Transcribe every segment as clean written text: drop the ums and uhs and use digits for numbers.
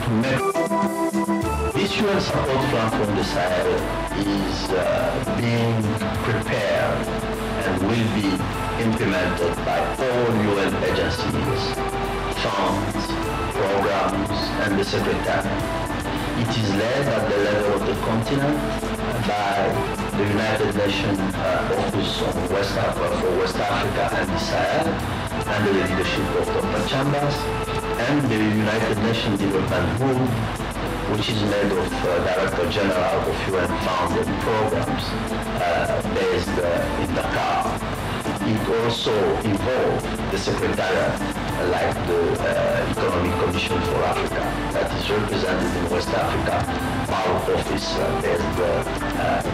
to make this UN support plan from the Sahel is being prepared and will be implemented by all UN agencies, funds, programs, and the Secretariat. It is led at the level of the continent by the United Nations Office on for West Africa and the Sahel, under the leadership of Dr. Chambers, and the United Nations Development Group, which is made of Director General of UN funded programs based in Dakar. It also involved the Secretariat, like the Economic Commission for Africa, that is represented in West Africa, our office based in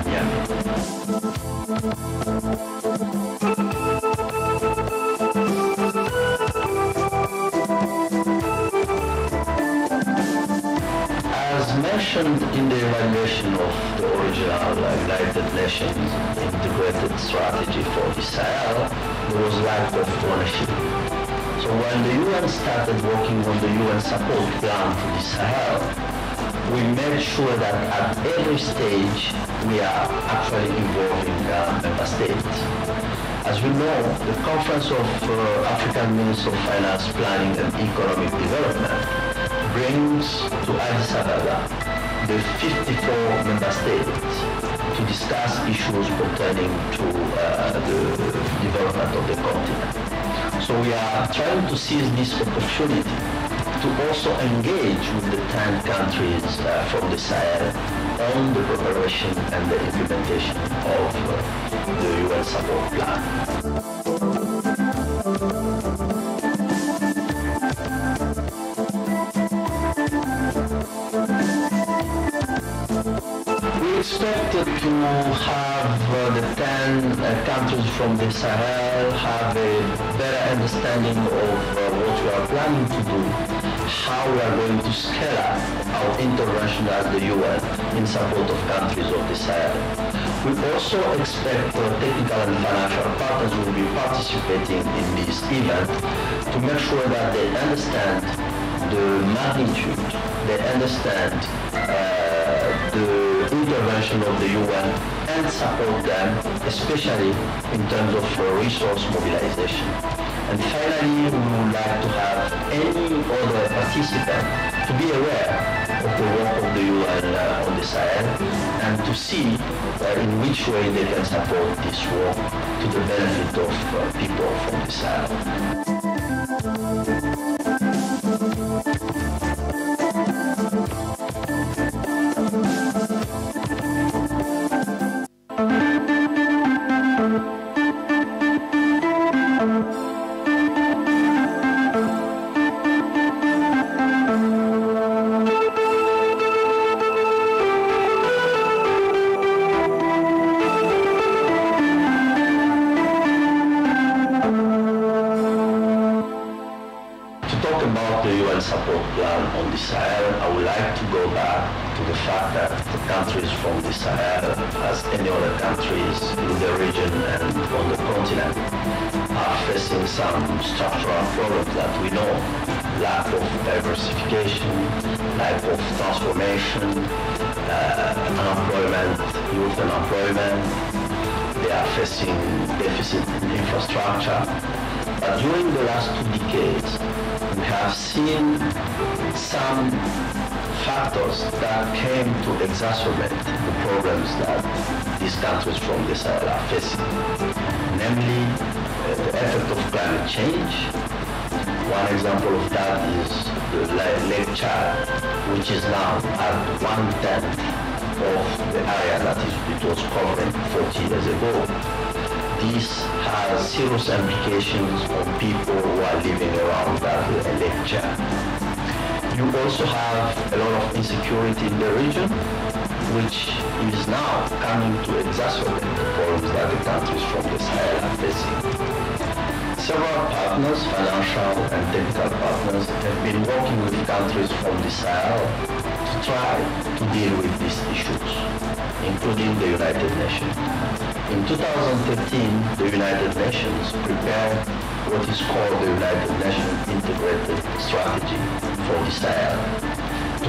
Niamey. As mentioned in the evaluation of the original United Nations integrated strategy for the Sahel, there was lack of ownership. So when the UN started working on the UN support plan for the Sahel, we made sure that at every stage we are actually involving member states. As we know, the Conference of African Ministers of Finance, Planning and Economic Development brings to Addis Ababa the 54 member states to discuss issues pertaining to the development of the continent. So we are trying to seize this opportunity to also engage with the 10 countries from the Sahel on the preparation and the implementation of the UN support plan. We expected to have the 10 countries from the Sahel have a better understanding of what we are planning to do, how we are going to scale up our intervention as the UN in support of countries of the Sahel. We also expect technical and financial partners will be participating in this event to make sure that they understand the magnitude, they understand the intervention of the UN and support them, especially in terms of resource mobilization. And finally, we would like to have any other participant to be aware of the work of the UN on the Sahel and to see in which way they can support this work to the benefit of people from the Sahel. Support plan on the Sahel, I would like to go back to the fact that the countries from the Sahel, as any other countries in the region and on the continent, are facing some structural problems that we know: lack of diversification, lack of transformation, unemployment, youth unemployment. They are facing deficit in infrastructure. But during the last 2 decades, we have seen some factors that came to exacerbate the problems that these countries from the Sahel are facing, namely the effect of climate change. One example of that is the Lake Chad, which is now at 1/10 of the area that it was covering 40 years ago. This has serious implications on people who are living around that Lake Chad. You also have a lot of insecurity in the region, which is now coming to exacerbate the problems that the countries from the Sahel are facing. Several partners, financial and technical partners, have been working with countries from the Sahel to try to deal with these issues, including the United Nations. In 2013, the United Nations prepared what is called the United Nations Integrated Strategy for the Sahel to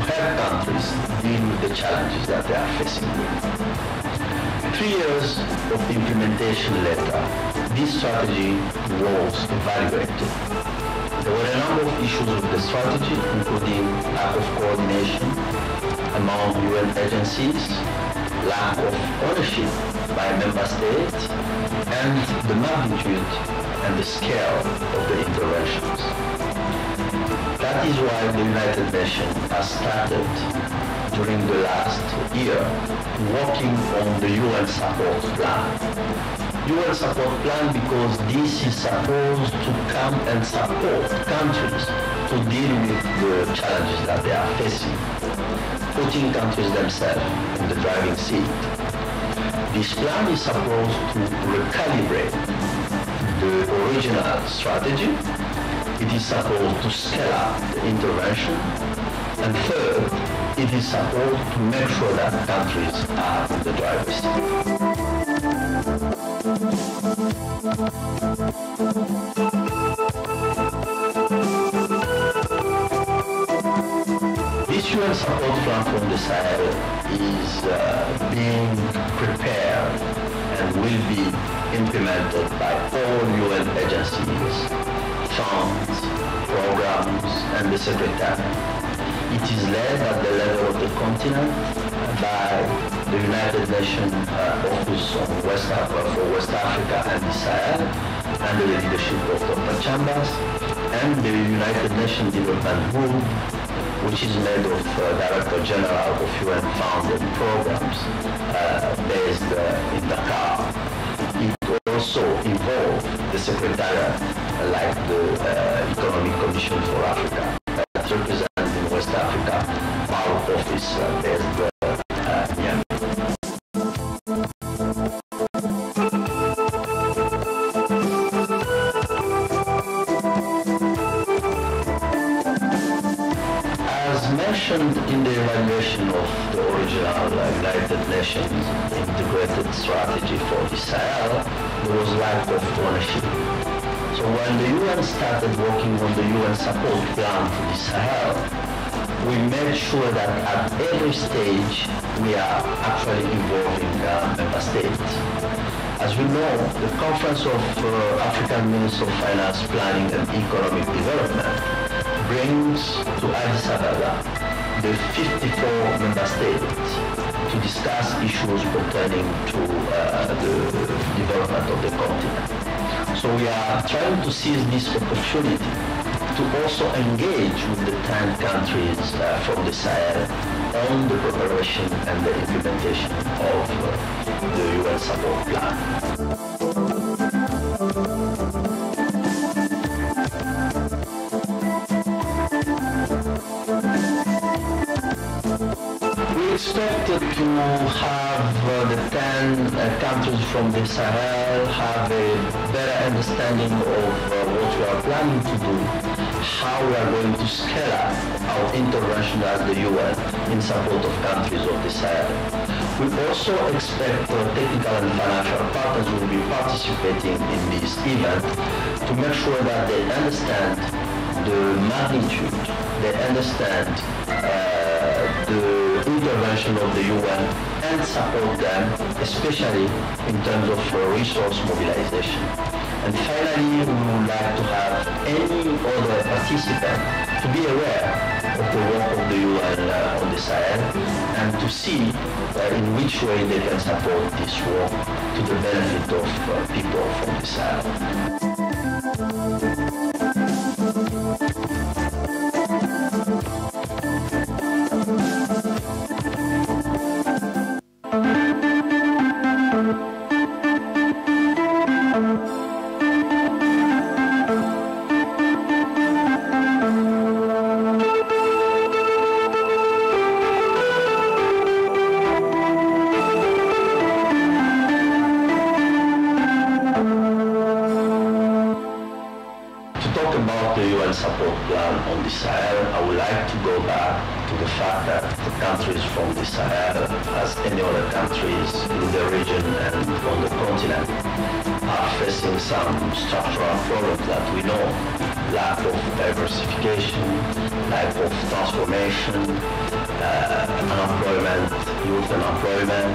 deal with the challenges that they are facing. 3 years of implementation later, this strategy was evaluated. There were a number of issues with the strategy, including lack of coordination among UN agencies, lack of ownership by member states, and the magnitude and the scale of the interventions. That is why the United Nations has started during the last year working on the UN support plan. UN support plan because this is supposed to come and support countries to deal with the challenges that they are facing, putting countries themselves in the driving seat. This plan is supposed to recalibrate the original strategy. It is supposed to scale up the intervention. And third, it is supposed to make sure that countries are in the driver's seat. This UN support plan from the Sahel is being prepared and will be implemented by all UN agencies, funds, programs, and the Secretariat. It is led at the level of the continent by the United Nations Office on for West Africa and the Sahel, under the leadership of Dr. Chambers, and the United Nations Development Group, which is made of Director General of UN funded programs based in Dakar. It also involves the Secretariat, like the Economic Commission for Africa, that represents in West Africa, our office based in Yemen. As mentioned in the evaluation of the original United Nations integrated strategy for the Sahel, there was lack of ownership. So when the UN started working on the UN support plan for the Sahel, we made sure that at every stage we are actually involving member states. As we know, the Conference of African Ministers of Finance, Planning and Economic Development brings to Addis Ababa the 54 member states to discuss issues pertaining to the development of the continent. So we are trying to seize this opportunity to also engage with the 10 countries from the Sahel on the preparation and the implementation of the UN support plan. We expected to have the 10 countries from the Sahel have a better understanding of what we are planning to do, how we are going to scale up our intervention as the UN in support of countries of the Sahel. We also expect technical and financial partners will be participating in this event to make sure that they understand the magnitude, they understand the intervention of the UN and support them, especially in terms of resource mobilization. And finally, we would like to have any other participant to be aware of the work of the UN on the Sahel and to see in which way they can support this work to the benefit of people from the Sahel. Support plan on the Sahel, I would like to go back to the fact that the countries from the Sahel, as any other countries in the region and on the continent, are facing some structural problems that we know: lack of diversification, lack of transformation, unemployment, youth unemployment.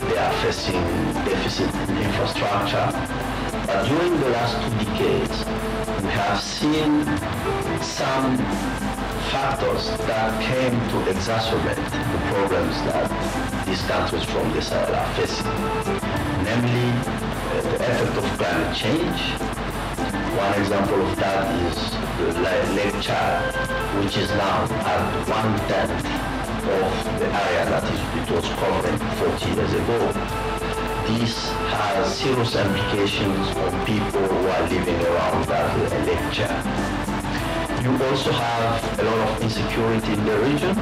They are facing deficit in infrastructure. But during the last 2 decades, we have seen some factors that came to exacerbate the problems that these countries from the Sahel are facing. Namely, the effect of climate change. One example of that is the Lake Chad, which is now at 1/10 of the area that it was covering 40 years ago. This has serious implications on people who are living around that Lake Chad. You also have a lot of insecurity in the region,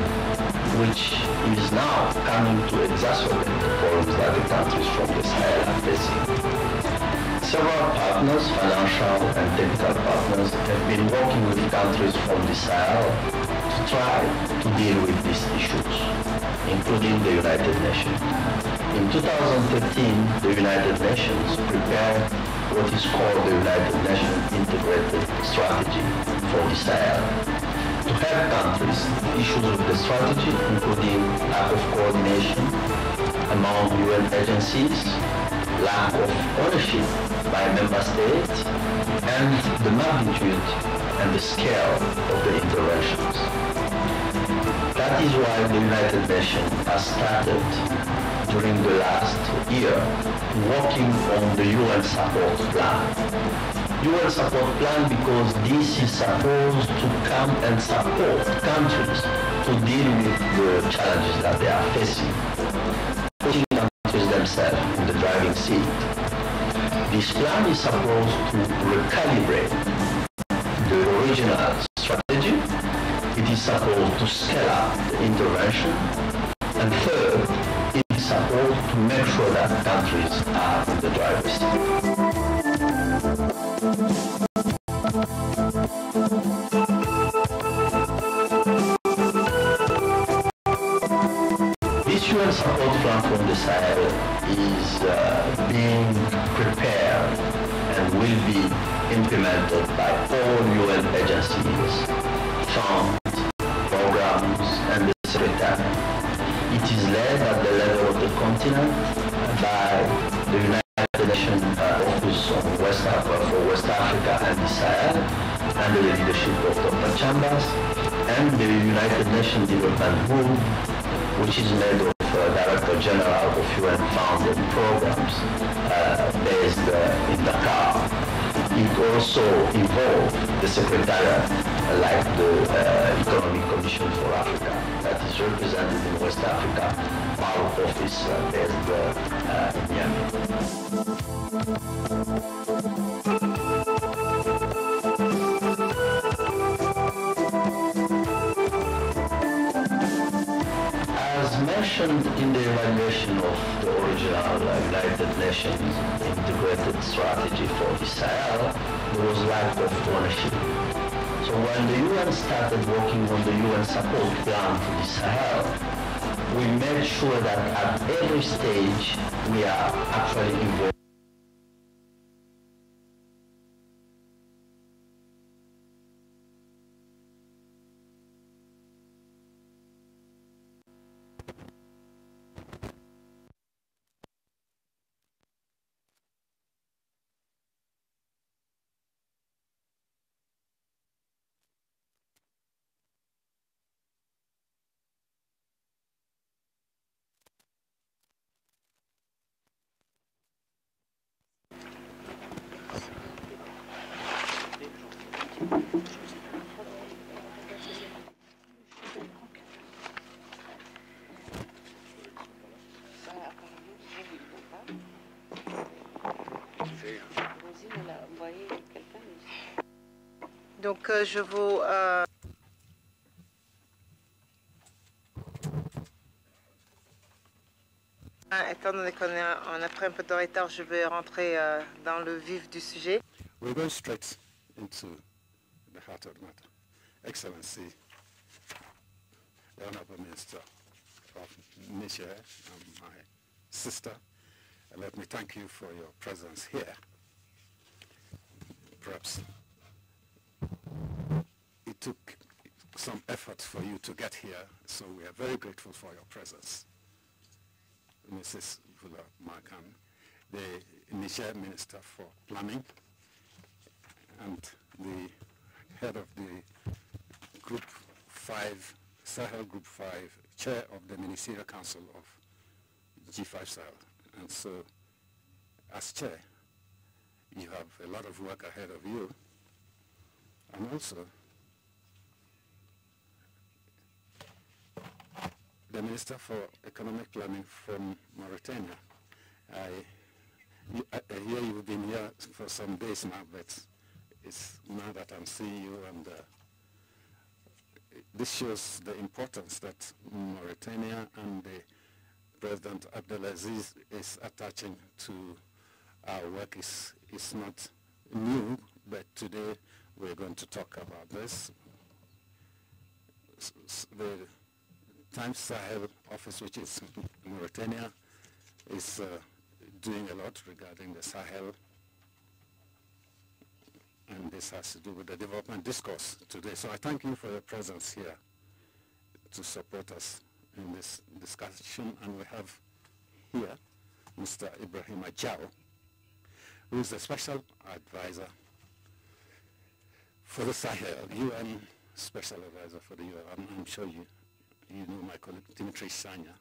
which is now coming to exacerbate the problems that the countries from the Sahel are facing. Several partners, financial and technical partners, have been working with countries from the Sahel to try to deal with these issues, including the United Nations. In 2013, the United Nations prepared what is called the United Nations Integrated Strategy for the Sahel. To help countries, issues with the strategy, including lack of coordination among UN agencies, lack of ownership by member states, and the magnitude and the scale of the interventions. That is why the United Nations has started during the last year working on the UN support plan. UN support plan because this is supposed to come and support countries to deal with the challenges that they are facing, putting countries themselves in the driving seat. This plan is supposed to recalibrate the original strategy. It is supposed to scale up the intervention. And third, it is supposed to make sure that countries are in the driver's seat. This UN support plan from the Sahel is being prepared and will be implemented by all UN agencies, funds, programs, and the Secretariat. It is led at the level of the continent by the United Nations Office on West Africa and the Sahel, under the leadership of Dr. Chambers, and the United Nations Development Group, which is made of Director General of UN-funded programs based in Dakar. It also involved the Secretariat, like the Economic Commission for Africa, that is represented in West Africa, our office based in Miami. As mentioned in the evaluation of the original United Nations Integrated Strategy for the Sahel, there was lack of ownership. So when the UN started working on the UN support plan for the Sahel, we made sure that at every stage we are actually involved. Donc je vous... Étant donné qu'on a pris un peu de retard, je vais rentrer dans le vif du sujet. We'll go straight into the heart of the matter. Excellency, the Honorable Minister of Niger, and my sister, let me thank you for your presence here. Perhaps it took some effort for you to get here, so we are very grateful for your presence. Mrs. Vula Markan, the Niger Minister for Planning, and the head of the Group 5, Sahel Group 5, chair of the Ministerial Council of G5 Sahel. And so, as chair, you have a lot of work ahead of you. And also, the Minister for Economic Planning from Mauritania. I hear you've been here for some days now, but it's now that I'm seeing you, and this shows the importance that Mauritania and the President Abdelaziz is attaching to our work. Is not new, but today we're going to talk about this. The Times Sahel office, which is Mauritania, is doing a lot regarding the Sahel, and this has to do with the development discourse today. So I thank you for your presence here to support us in this discussion. And we have here Mr. Ibrahim Ajao, who is the special advisor for the Sahel, UN special advisor for the UN. I'm sure you know my colleague Dimitri Sanya,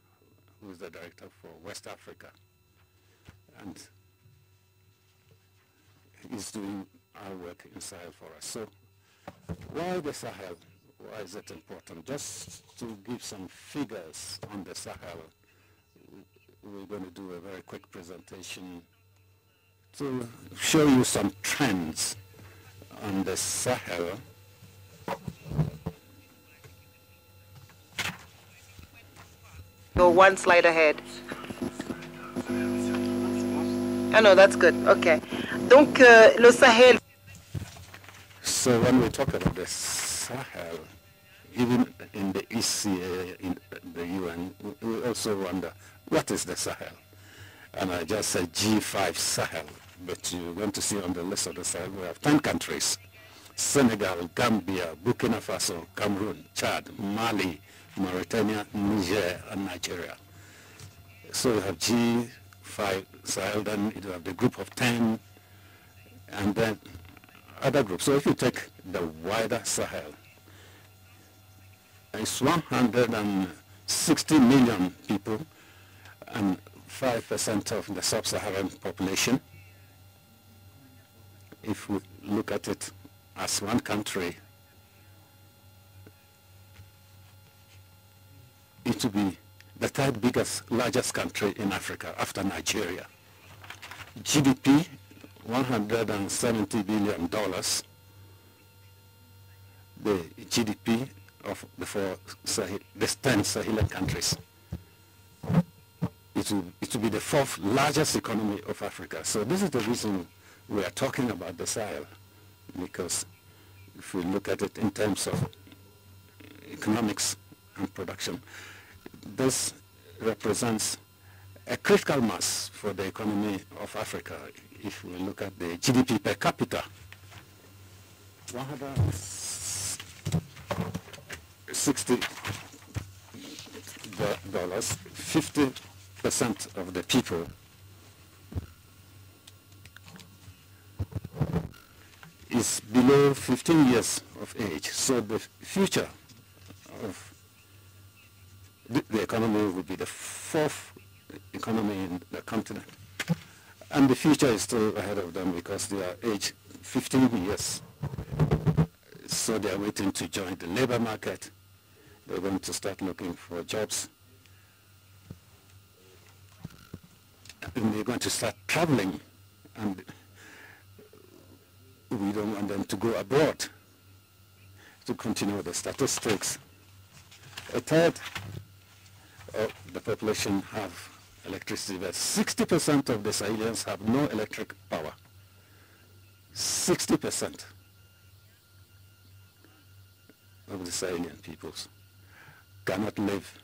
who is the director for West Africa, and he's doing our work in Sahel for us. So why the Sahel? Why is it important? Just to give some figures on the Sahel, we're going to do a very quick presentation to show you some trends on the Sahel. Go one slide ahead. Oh no, that's good. Okay. Donc, le Sahel. So when we talk about the Sahel, even in the ECA, in the UN, we also wonder, what is the Sahel? And I just said G5 Sahel, but you're going to see on the list of the Sahel, we have 10 countries: Senegal, Gambia, Burkina Faso, Cameroon, Chad, Mali, Mauritania, Niger, and Nigeria. So you have G5 Sahel, then you have the group of 10, and then other groups. So if you take the wider Sahel, it's 160 million people and 5% of the sub-Saharan population. If we look at it as one country, it will be the third largest country in Africa after Nigeria. GDP, $170 billion. The GDP of the 10 Sahelian countries. It will be the fourth largest economy of Africa. So this is the reason we are talking about the Sahel, because if we look at it in terms of economics and production, this represents a critical mass for the economy of Africa. If we look at the GDP per capita, $160, 50% of the people is below 15 years of age. So the future of the economy will be the fourth economy in the continent. And the future is still ahead of them because they are aged 15 years. So they are waiting to join the labor market. They're going to start looking for jobs. And they're going to start traveling. And we don't want them to go abroad. To continue the statistics, a third of the population have electricity, but 60% of the Sahelians have no electric power. 60% of the Sahelian peoples cannot live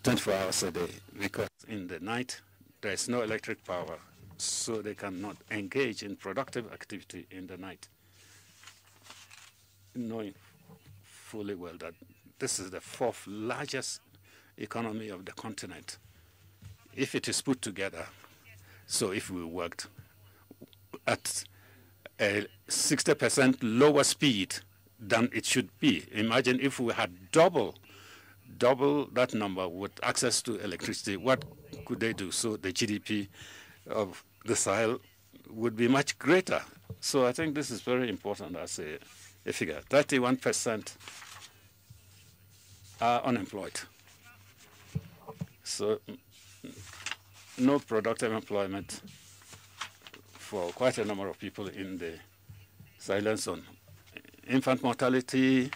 24 hours a day because in the night there is no electric power, so they cannot engage in productive activity in the night. No fully well that this is the fourth largest economy of the continent. If it is put together, so if we worked at a 60% lower speed than it should be, imagine if we had double that number with access to electricity, what could they do? So the GDP of the Sahel would be much greater. So I think this is very important as a figure. 31% are unemployed. So no productive employment for quite a number of people in the Sahel zone. Infant mortality,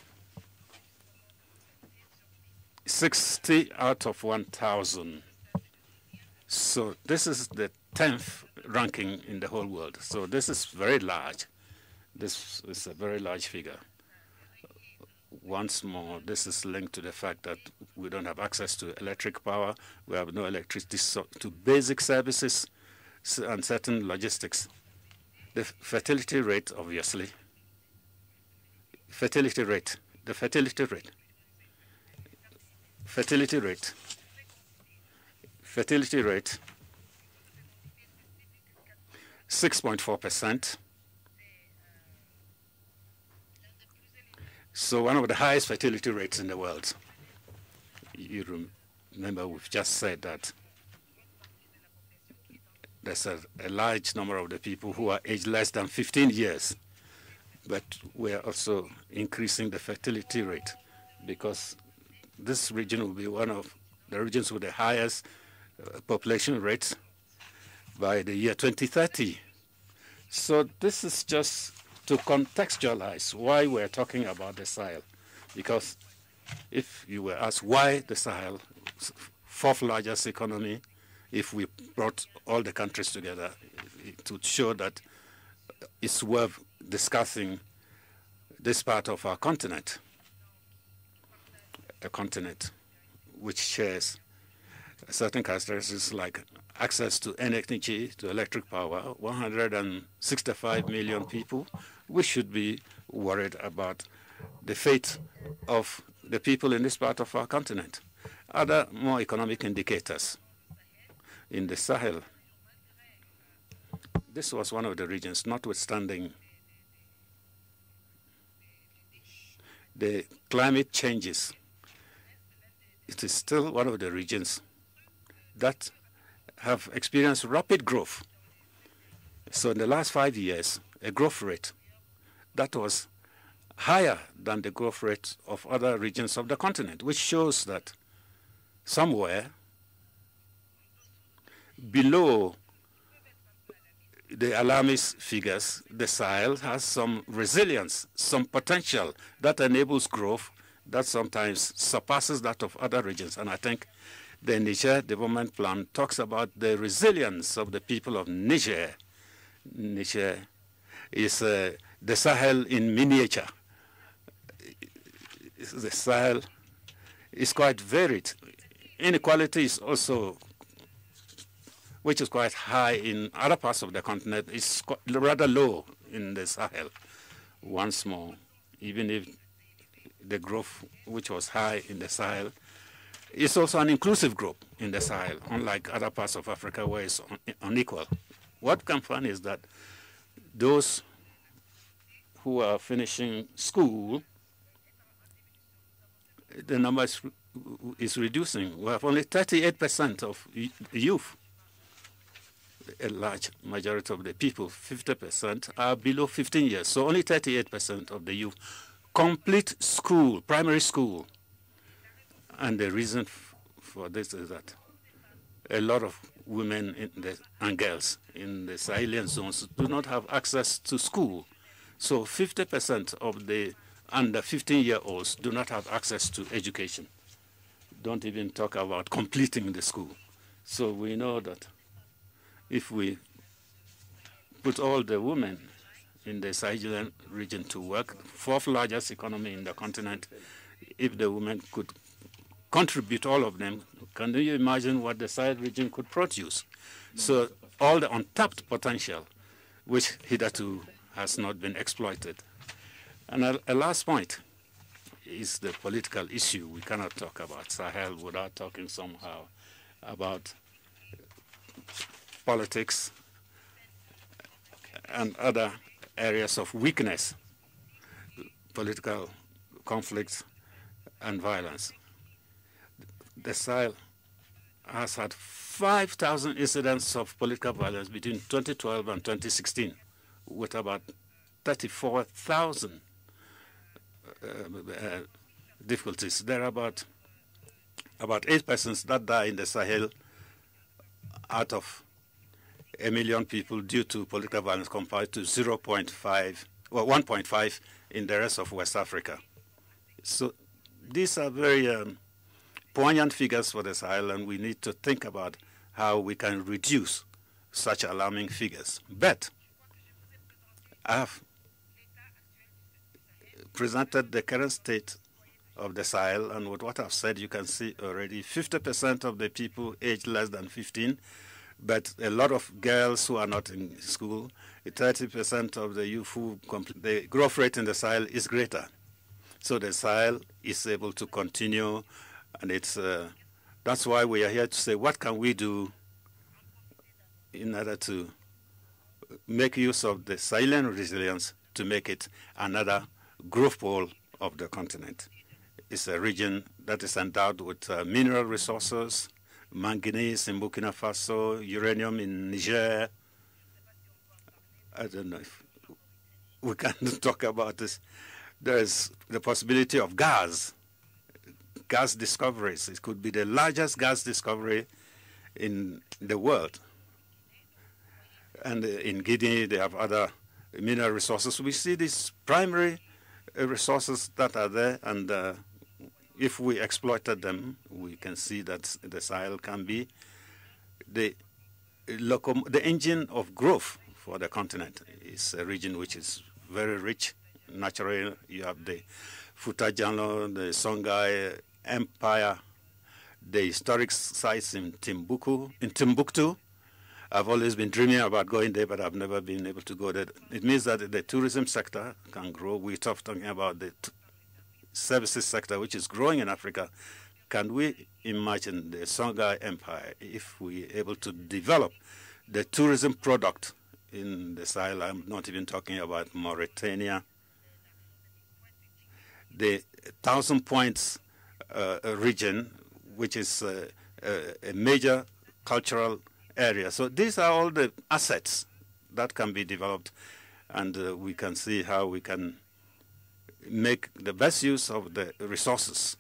60 out of 1,000. So this is the 10th ranking in the whole world. So this is very large. This is a very large figure. Once more, this is linked to the fact that we don't have access to electric power. We have no electricity to basic services and certain logistics. The fertility rate, obviously. Fertility rate. 6.4%. So one of the highest fertility rates in the world. You remember we've just said that there's a large number of the people who are aged less than 15 years. But we're also increasing the fertility rate because this region will be one of the regions with the highest population rates by the year 2030. So this is just to contextualize why we're talking about the Sahel. Because if you were asked why the Sahel, fourth largest economy, if we brought all the countries together, it would show that it's worth discussing this part of our continent, a continent which shares certain characteristics like access to energy, to electric power, 165 million people. We should be worried about the fate of the people in this part of our continent. Other more economic indicators in the Sahel. This was one of the regions, notwithstanding the climate changes, it is still one of the regions that have experienced rapid growth. So in the last 5 years, a growth rate that was higher than the growth rate of other regions of the continent, which shows that somewhere below the alarmist figures, the Sahel has some resilience, some potential that enables growth that sometimes surpasses that of other regions. And I think the Niger Development Plan talks about the resilience of the people of Niger. Niger is the Sahel in miniature. The Sahel is quite varied. Inequality is also, which is quite high in other parts of the continent, is rather low in the Sahel. Once more, even if the growth, which was high in the Sahel, is also an inclusive growth in the Sahel, unlike other parts of Africa where it's unequal. What can find is that those who are finishing school, the number is reducing. We have only 38% of youth. A large majority of the people, 50%, are below 15 years. So only 38% of the youth complete school, primary school. And the reason for this is that a lot of women and girls in the Sahelian zones do not have access to school. So 50% of the under 15-year-olds do not have access to education. Don't even talk about completing the school. So we know that if we put all the women in the Sahelian region to work, fourth largest economy in the continent, if the women could contribute all of them, can you imagine what the Sahel region could produce? So all the untapped potential, which hitherto has not been exploited. And a last point, is the political issue. We cannot talk about Sahel without talking somehow about politics and other areas of weakness, political conflicts and violence. The Sahel has had 5,000 incidents of political violence between 2012 and 2016, with about 34,000 difficulties. There are about 8 persons that die in the Sahel out of 1 million people due to political violence, compared to 0.5 or 1.5 in the rest of West Africa. So these are very poignant figures for the Sahel, and we need to think about how we can reduce such alarming figures. But I have presented the current state of the Sahel, and with what I've said, you can see already 50% of the people aged less than 15, but a lot of girls who are not in school, 30% of the youth who complete. The growth rate in the Sahel is greater. So the Sahel is able to continue, and that's why we are here to say, what can we do in order to make use of the Sahelian resilience to make it another growth pole of the continent. It's a region that is endowed with mineral resources, manganese in Burkina Faso, uranium in Niger. I don't know if we can talk about this. There's the possibility of gas discoveries. It could be the largest gas discovery in the world. And in Guinea, they have other mineral resources. We see these primary resources that are there, and if we exploited them, we can see that the Sahel can be the engine of growth for the continent. It's a region which is very rich naturally. You have the Futa-Jalon, the Songhai Empire, the historic sites in Timbuktu. I've always been dreaming about going there, but I've never been able to go there. It means that the tourism sector can grow. We're talking about the services sector, which is growing in Africa. Can we imagine the Songhai Empire if we're able to develop the tourism product in the Sahel? I'm not even talking about Mauritania. The 1,000 Points region, which is a major cultural area. So these are all the assets that can be developed, and we can see how we can make the best use of the resources.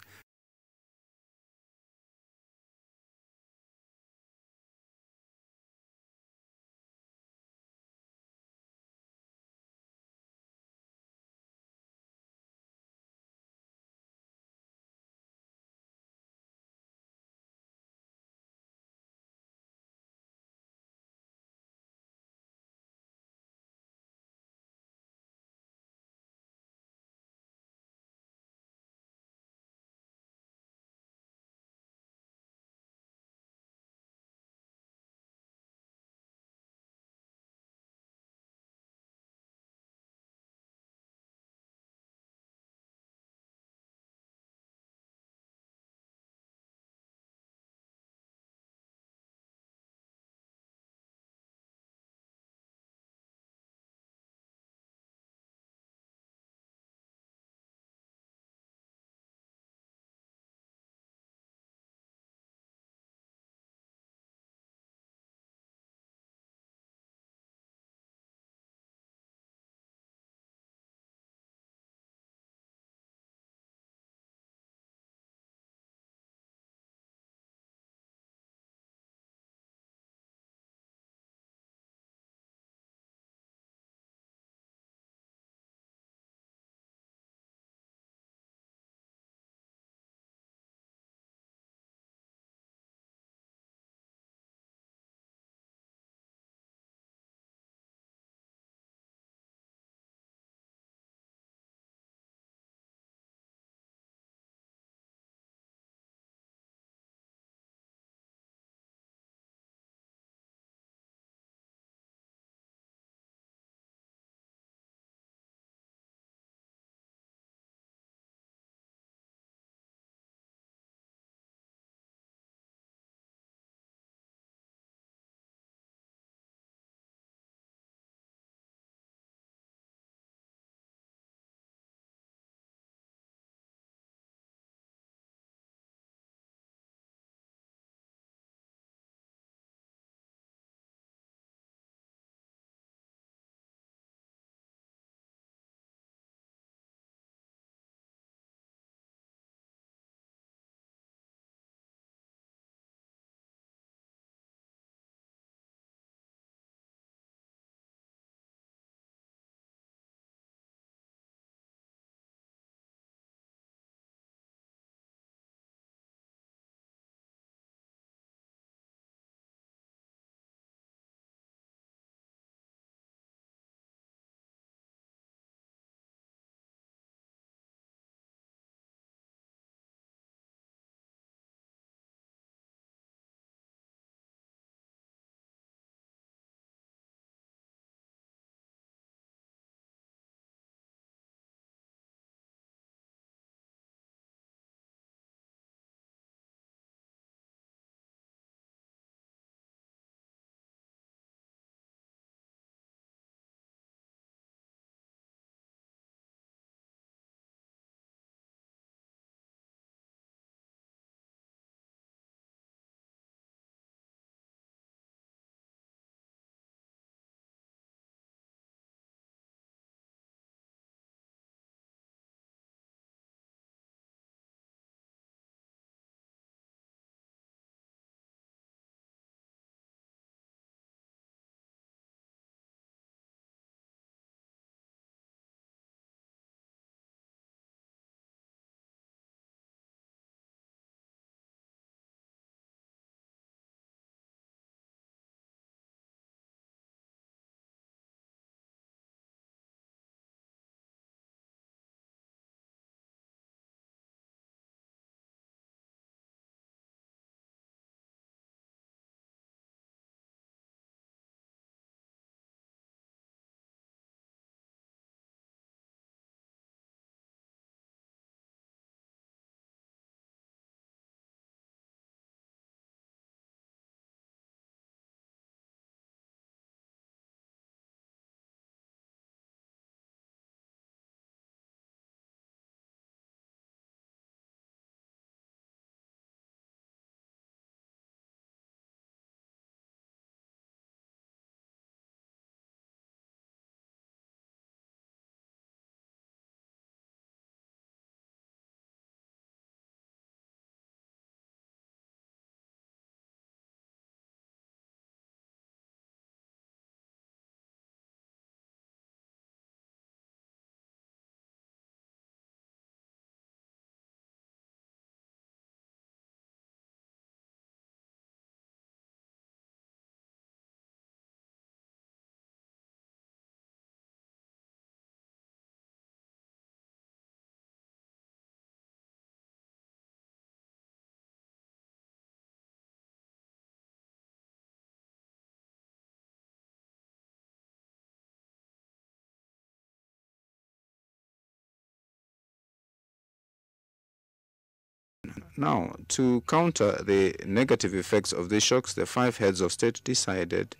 Now, to counter the negative effects of these shocks, the 5 heads of state decided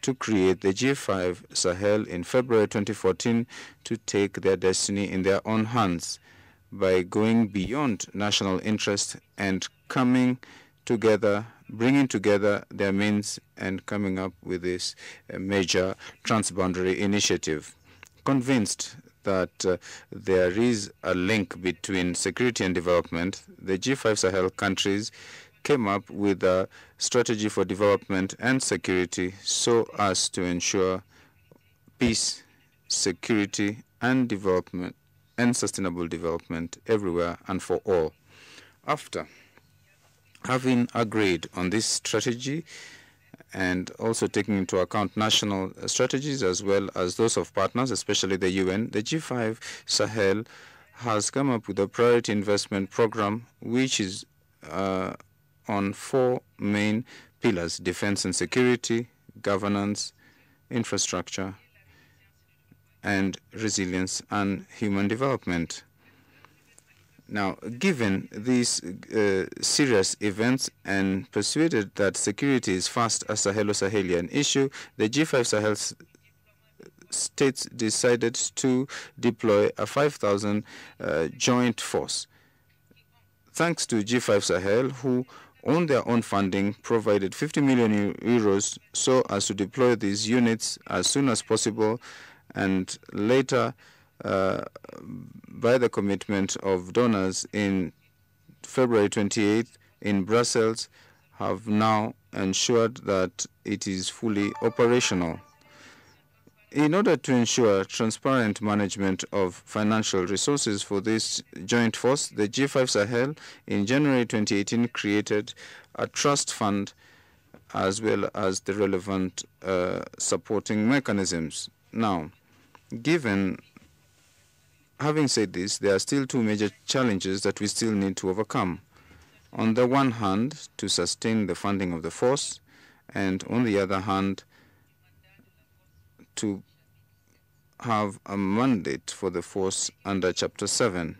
to create the G5 Sahel in February 2014 to take their destiny in their own hands by going beyond national interest and coming together, bringing together their means and coming up with this major transboundary initiative. Convinced that there is a link between security and development, the G5 Sahel countries came up with a strategy for development and security so as to ensure peace, security, and development and sustainable development everywhere and for all. After having agreed on this strategy and also taking into account national strategies as well as those of partners, especially the UN, the G5 Sahel has come up with a priority investment program which is on 4 main pillars: defense and security, governance, infrastructure, and resilience and human development. Now, given these serious events and persuaded that security is first a Sahelo-Sahelian issue, the G5 Sahel states decided to deploy a 5,000 joint force. Thanks to G5 Sahel, who on their own funding provided 50 million euros so as to deploy these units as soon as possible, and later by the commitment of donors in February 28th in Brussels, have now ensured that it is fully operational. In order to ensure transparent management of financial resources for this joint force, the G5 Sahel in January 2018 created a trust fund as well as the relevant supporting mechanisms. Now, having said this, there are still 2 major challenges that we still need to overcome. On the one hand, to sustain the funding of the force, and on the other hand, to have a mandate for the force under Chapter 7.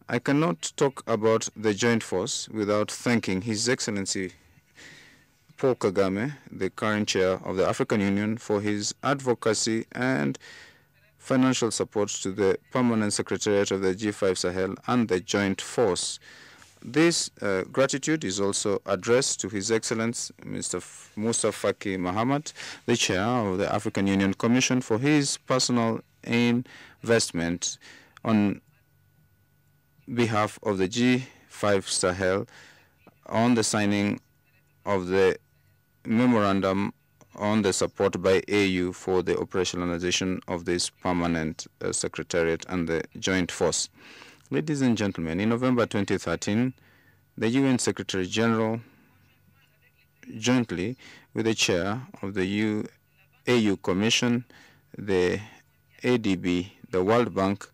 I cannot talk about the joint force without thanking His Excellency Paul Kagame, the current chair of the African Union, for his advocacy and financial support to the Permanent Secretariat of the G5 Sahel and the Joint Force. This gratitude is also addressed to His Excellency Mr. Musa Faki Mahamat, the chair of the African Union Commission, for his personal investment on behalf of the G5 Sahel on the signing of the memorandum on the support by AU for the operationalization of this permanent secretariat and the joint force. Ladies and gentlemen, in November 2013, the UN Secretary General, jointly with the chair of the AU Commission, the ADB, the World Bank,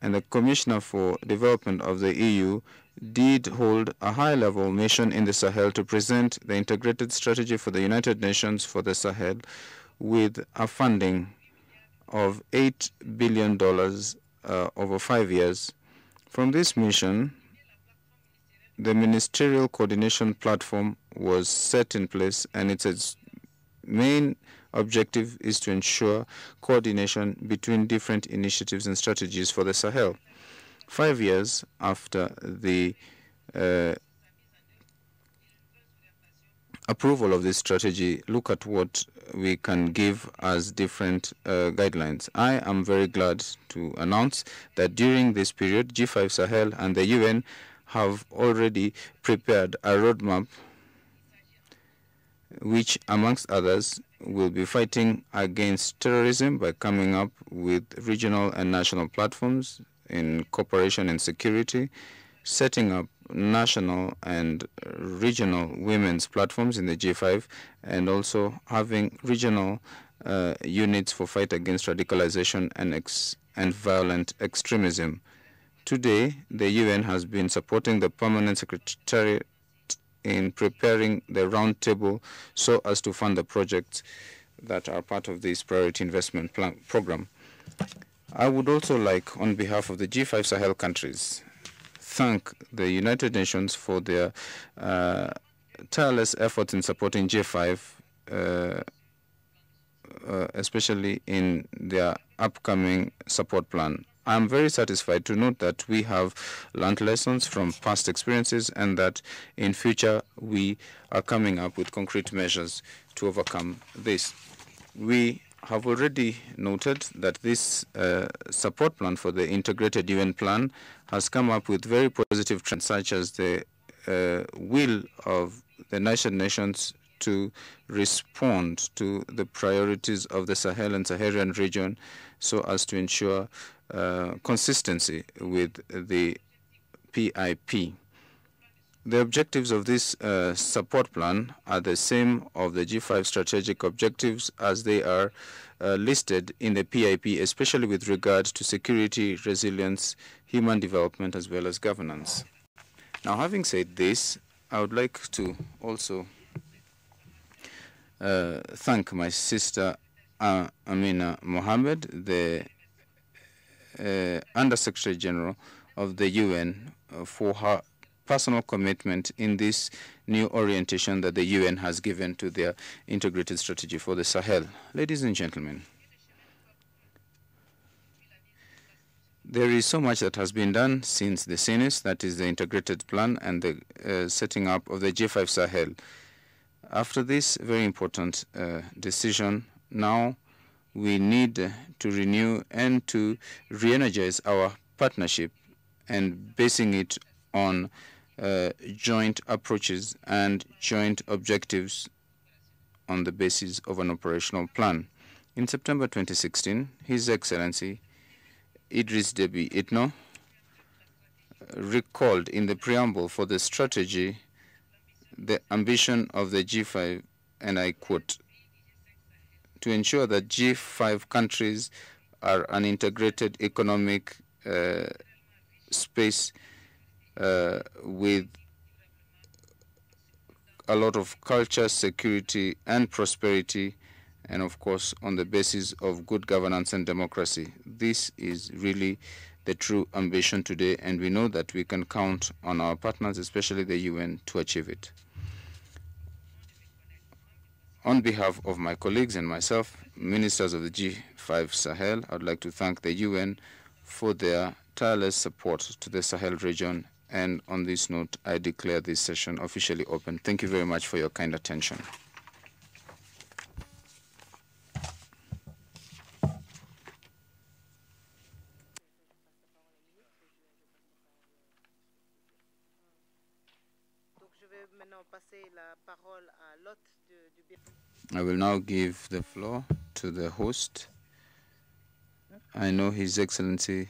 and the Commissioner for Development of the EU, did hold a high-level mission in the Sahel to present the integrated strategy for the United Nations for the Sahel with a funding of $8 billion over 5 years. From this mission, the ministerial coordination platform was set in place, and its main objective is to ensure coordination between different initiatives and strategies for the Sahel. 5 years after the approval of this strategy, look at what we can give as different guidelines. I am very glad to announce that during this period, G5 Sahel and the UN have already prepared a roadmap which, amongst others, will be fighting against terrorism by coming up with regional and national platforms in cooperation and security, setting up national and regional women's platforms in the G5, and also having regional units for fight against radicalization and violent extremism. Today, the UN has been supporting the Permanent Secretariat in preparing the roundtable so as to fund the projects that are part of this priority investment program. I would also like, on behalf of the G5 Sahel countries, thank the United Nations for their tireless efforts in supporting J5, especially in their upcoming support plan. I'm very satisfied to note that we have learned lessons from past experiences and that in future we are coming up with concrete measures to overcome this. We have already noted that this support plan for the integrated UN plan has come up with very positive trends, such as the will of the United Nations to respond to the priorities of the Sahel and Saharan region so as to ensure consistency with the PIP. The objectives of this support plan are the same of the G5 strategic objectives as they are listed in the PIP, especially with regard to security, resilience, human development, as well as governance. Now, having said this, I would like to also thank my sister Amina Mohammed, the Under-Secretary General of the UN, for her personal commitment in this new orientation that the UN has given to their integrated strategy for the Sahel. Ladies and gentlemen, there is so much that has been done since the CNIS, that is the integrated plan, and the setting up of the G5 Sahel. After this very important decision, now we need to renew and to re-energize our partnership and basing it on joint approaches and joint objectives on the basis of an operational plan. In September 2016, His Excellency Idriss Déby Itno recalled in the preamble for the strategy the ambition of the G5, and I quote, to ensure that G5 countries are an integrated economic space with a lot of culture, security, and prosperity, and of course on the basis of good governance and democracy. This is really the true ambition today, and we know that we can count on our partners, especially the UN, to achieve it. On behalf of my colleagues and myself, ministers of the G5 Sahel, I would like to thank the UN for their tireless support to the Sahel region. And on this note, I declare this session officially open. Thank you very much for your kind attention. I will now give the floor to the host. I know His Excellency,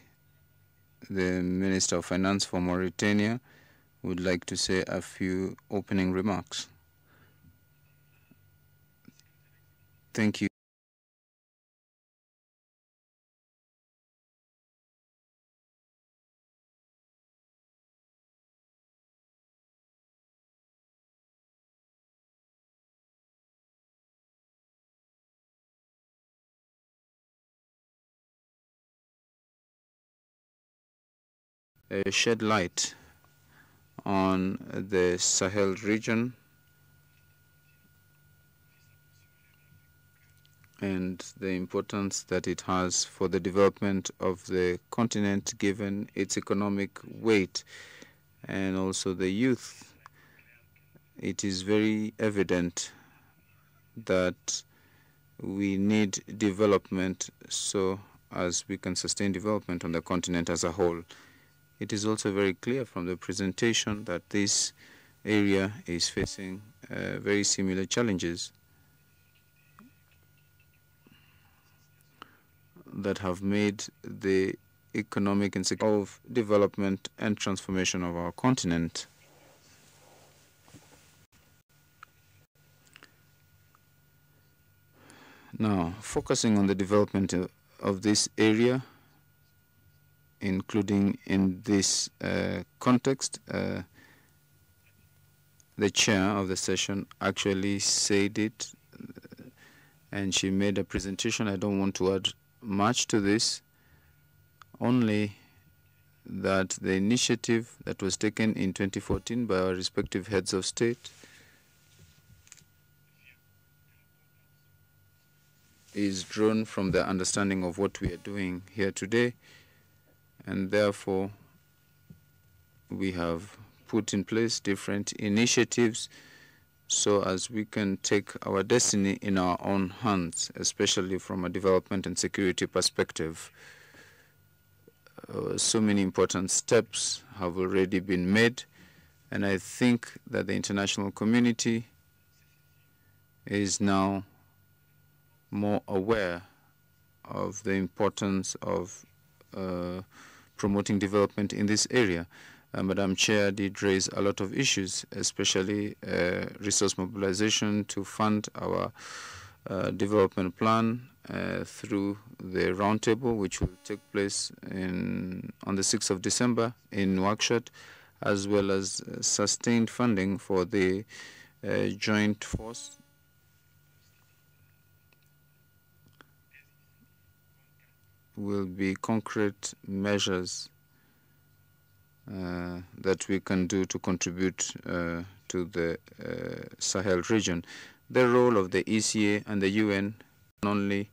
the Minister of Finance for Mauritania, would like to say a few opening remarks. Thank you. Shed light on the Sahel region and the importance that it has for the development of the continent given its economic weight and also the youth. It is very evident that we need development so as we can sustain development on the continent as a whole. It is also very clear from the presentation that this area is facing very similar challenges that have made the economic insecurity of development and transformation of our continent. Now, focusing on the development of this area, including in this context, the chair of the session actually said it, and she made a presentation. I don't want to add much to this, only that the initiative that was taken in 2014 by our respective heads of state is drawn from the understanding of what we are doing here today, and therefore we have put in place different initiatives so as we can take our destiny in our own hands, especially from a development and security perspective. So many important steps have already been made, and I think that the international community is now more aware of the importance of promoting development in this area. Madam Chair did raise a lot of issues, especially resource mobilization to fund our development plan through the roundtable, which will take place on the 6th of December in Nouakchott, as well as sustained funding for the joint force will be concrete measures that we can do to contribute to the Sahel region. The role of the ECA and the UN can only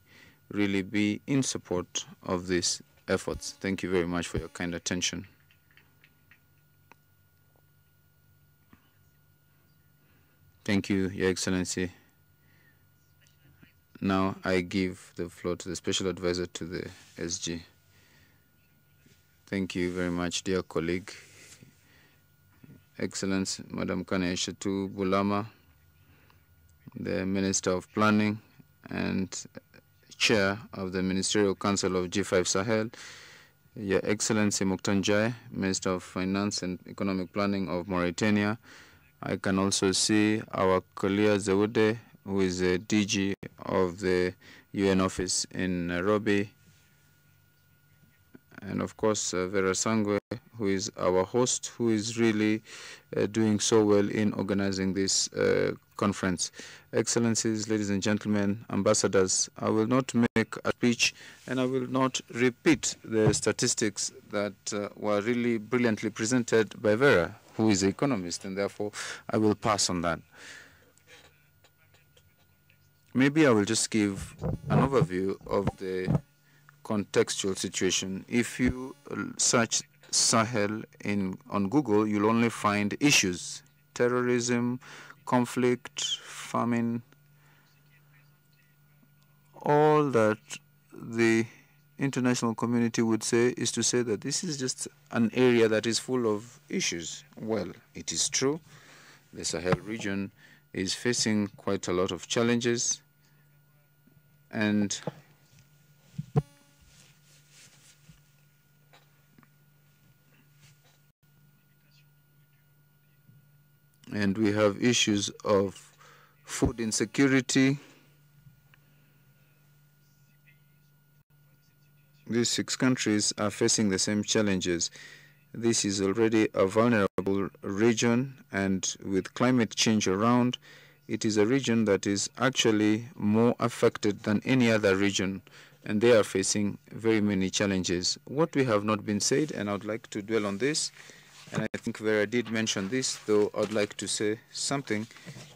really be in support of these efforts. Thank you very much for your kind attention. Thank you, Your Excellency. Now I give the floor to the Special Advisor to the SG. Thank you very much, dear colleague. Excellency, Madam Kane Shatu Bulama, the Minister of Planning and Chair of the Ministerial Council of G5 Sahel, Your Excellency Moktanjai, Minister of Finance and Economic Planning of Mauritania. I can also see our Kolia Zawude, who is the DG of the UN office in Nairobi, and of course Vera Sangwe, who is our host, who is really doing so well in organizing this conference. Excellencies, ladies and gentlemen, ambassadors, I will not make a speech and I will not repeat the statistics that were really brilliantly presented by Vera, who is an economist, and therefore I will pass on that. Maybe I will just give an overview of the contextual situation. If you search Sahel on Google, you'll only find issues: terrorism, conflict, famine, all that the international community would say is to say that this is just an area that is full of issues. Well, it is true. The Sahel region is facing quite a lot of challenges, and we have issues of food insecurity. These 6 countries are facing the same challenges. This is already a vulnerable region, and with climate change around, it is a region that is actually more affected than any other region, and they are facing very many challenges. What we have not been said, and I would like to dwell on this, and I think Vera did mention this, though I would like to say something,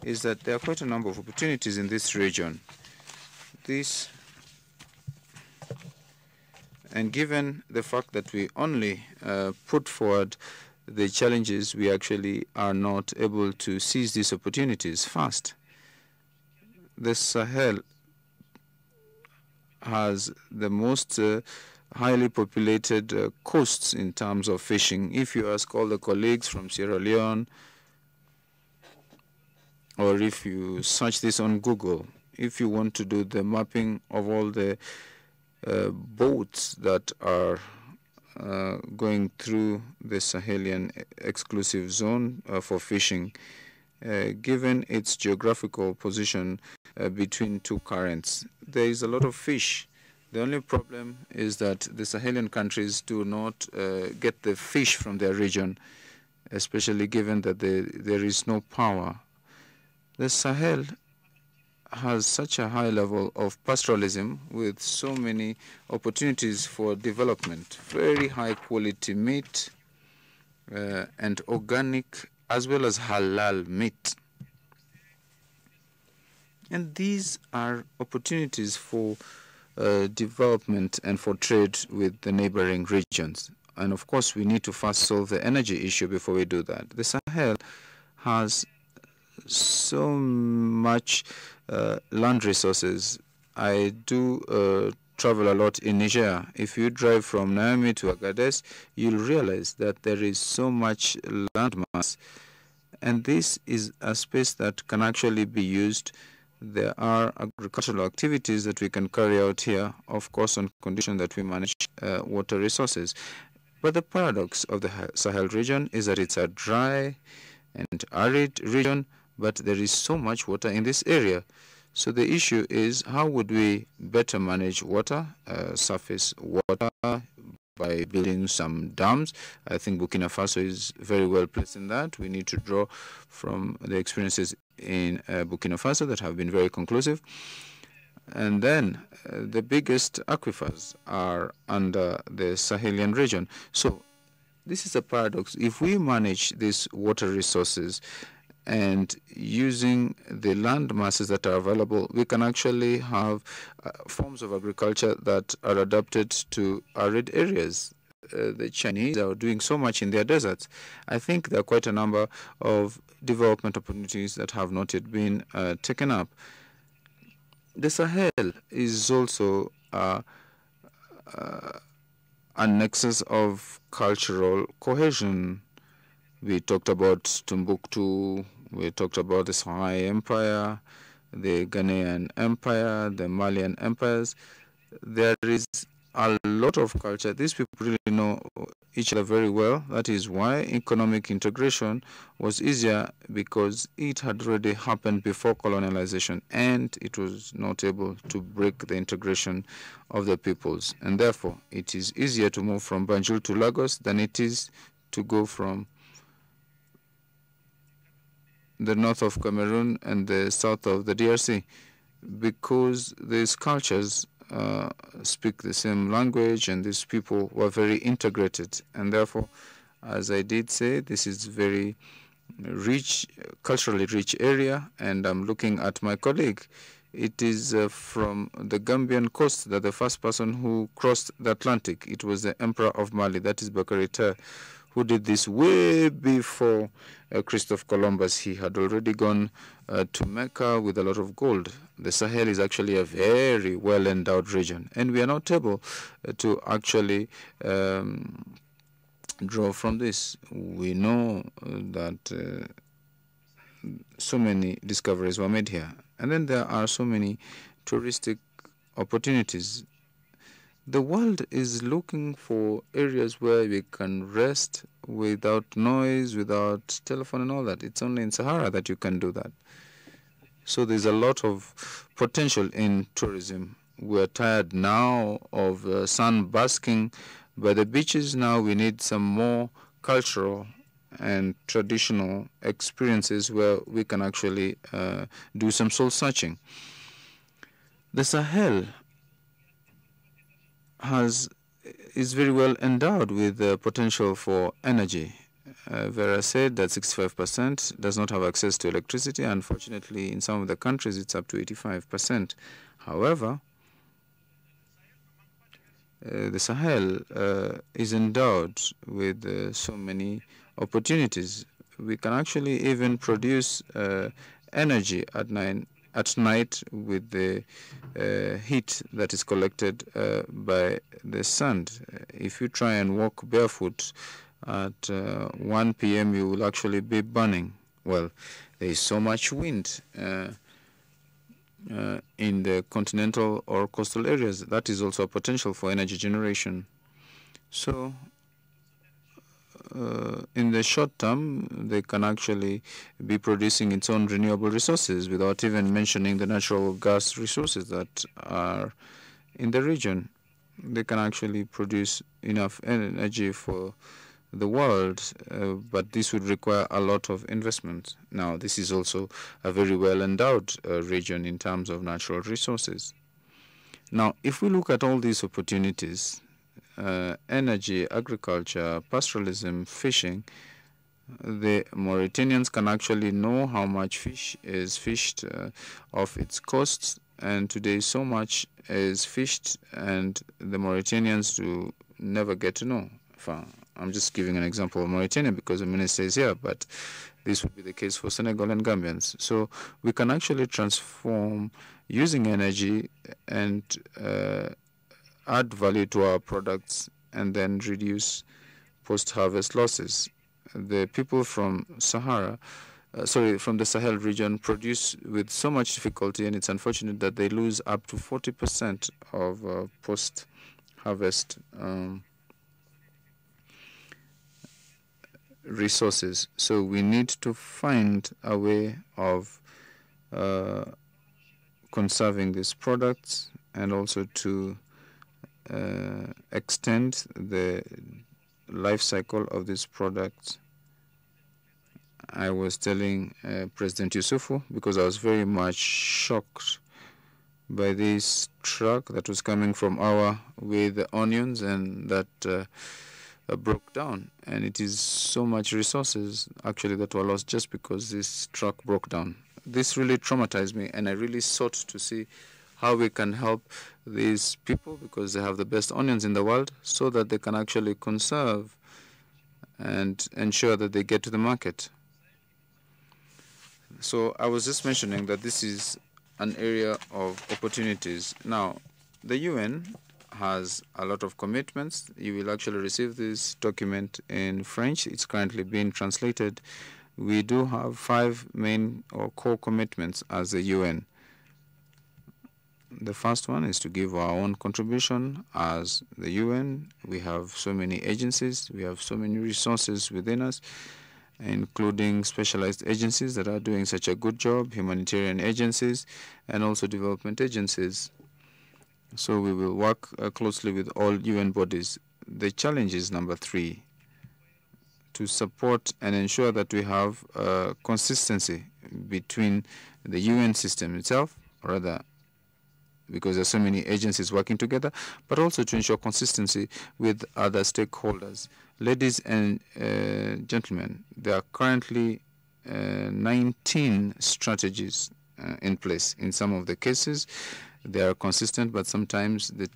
is that there are quite a number of opportunities in this region. And given the fact that we only put forward the challenges, we actually are not able to seize these opportunities fast. The Sahel has the most highly populated coasts in terms of fishing. If you ask all the colleagues from Sierra Leone, or if you search this on Google, if you want to do the mapping of all the boats that are going through the Sahelian exclusive zone for fishing, given its geographical position between 2 currents, there is a lot of fish. The only problem is that the Sahelian countries do not get the fish from their region, especially given that there is no power. The Sahel has such a high level of pastoralism with so many opportunities for development, very high quality meat and organic as well as halal meat. And these are opportunities for development and for trade with the neighboring regions. And of course, we need to first solve the energy issue before we do that. The Sahel has so much land resources. I do travel a lot in Niger. If you drive from Niamey to Agadez, you'll realize that there is so much land mass. And this is a space that can actually be used. There are agricultural activities that we can carry out here, of course, on condition that we manage water resources. But the paradox of the Sahel region is that it's a dry and arid region, but there is so much water in this area. So the issue is, how would we better manage water, surface water, by building some dams? I think Burkina Faso is very well placed in that. We need to draw from the experiences in Burkina Faso that have been very conclusive. And then the biggest aquifers are under the Sahelian region. So this is a paradox. If we manage these water resources and using the land masses that are available, we can actually have forms of agriculture that are adapted to arid areas. The Chinese are doing so much in their deserts. I think there are quite a number of development opportunities that have not yet been taken up. The Sahel is also a nexus of cultural cohesion. We talked about Timbuktu, we talked about the Songhai Empire, the Ghanaian Empire, the Malian empires. There is a lot of culture. These people really know each other very well. That is why economic integration was easier, because it had already happened before colonialization, and it was not able to break the integration of the peoples. And therefore, it is easier to move from Banjul to Lagos than it is to go from the north of Cameroon and the south of the DRC, because these cultures speak the same language, and these people were very integrated. And therefore, as I did say, this is very rich, culturally rich area. And I'm looking at my colleague. It is from the Gambian coast that the first person who crossed the Atlantic, it was the Emperor of Mali, that is Bakary Ter, who did this way before Christopher Columbus. He had already gone to Mecca with a lot of gold. The Sahel is actually a very well-endowed region, and we are not able to actually draw from this. We know that so many discoveries were made here, and then there are so many touristic opportunities. The world is looking for areas where we can rest without noise, without telephone and all that. It's only in Sahara that you can do that. So there's a lot of potential in tourism. We're tired now of sun basking by the beaches. Now we need some more cultural and traditional experiences where we can actually do some soul searching. The Sahel is very well endowed with the potential for energy. Vera said that 65% does not have access to electricity. Unfortunately, in some of the countries, it's up to 85%. However, the Sahel is endowed with so many opportunities. We can actually even produce energy at night with the heat that is collected by the sun. If you try and walk barefoot at 1 p.m., you will actually be burning. Well, there is so much wind in the continental or coastal areas. That is also a potential for energy generation. So in the short term, they can actually be producing its own renewable resources without even mentioning the natural gas resources that are in the region. They can actually produce enough energy for the world, but this would require a lot of investment. Now, this is also a very well-endowed region in terms of natural resources. Now, if we look at all these opportunities, energy, agriculture, pastoralism, fishing, the Mauritanians can actually know how much fish is fished off its coasts, and today so much is fished, and the Mauritanians do never get to know. I'm just giving an example of Mauritania because the minister is here, but this would be the case for Senegal and Gambians. So we can actually transform using energy and add value to our products and then reduce post-harvest losses. The people from from the Sahel region produce with so much difficulty, and it's unfortunate that they lose up to 40% of post-harvest resources. So we need to find a way of conserving these products and also to extend the life cycle of these products. I was telling President Yusufu, because I was very much shocked by this truck that was coming from Awa with the onions, and that broke down, and it is so much resources actually that were lost just because this truck broke down. This really traumatized me, and I really sought to see how we can help these people, because they have the best onions in the world, so that they can actually conserve and ensure that they get to the market. So I was just mentioning that this is an area of opportunities. Now, the UN has a lot of commitments. You will actually receive this document in French. It's currently being translated. We do have 5 main or core commitments as the UN. The first one is to give our own contribution as the UN. We have so many agencies. We have so many resources within us, including specialized agencies that are doing such a good job, humanitarian agencies, and also development agencies. So we will work closely with all UN bodies. The challenge is number 3, to support and ensure that we have consistency between the UN system itself, rather, because there are so many agencies working together, but also to ensure consistency with other stakeholders. Ladies and gentlemen, there are currently 19 strategies in place. In some of the cases, they are consistent, but sometimes the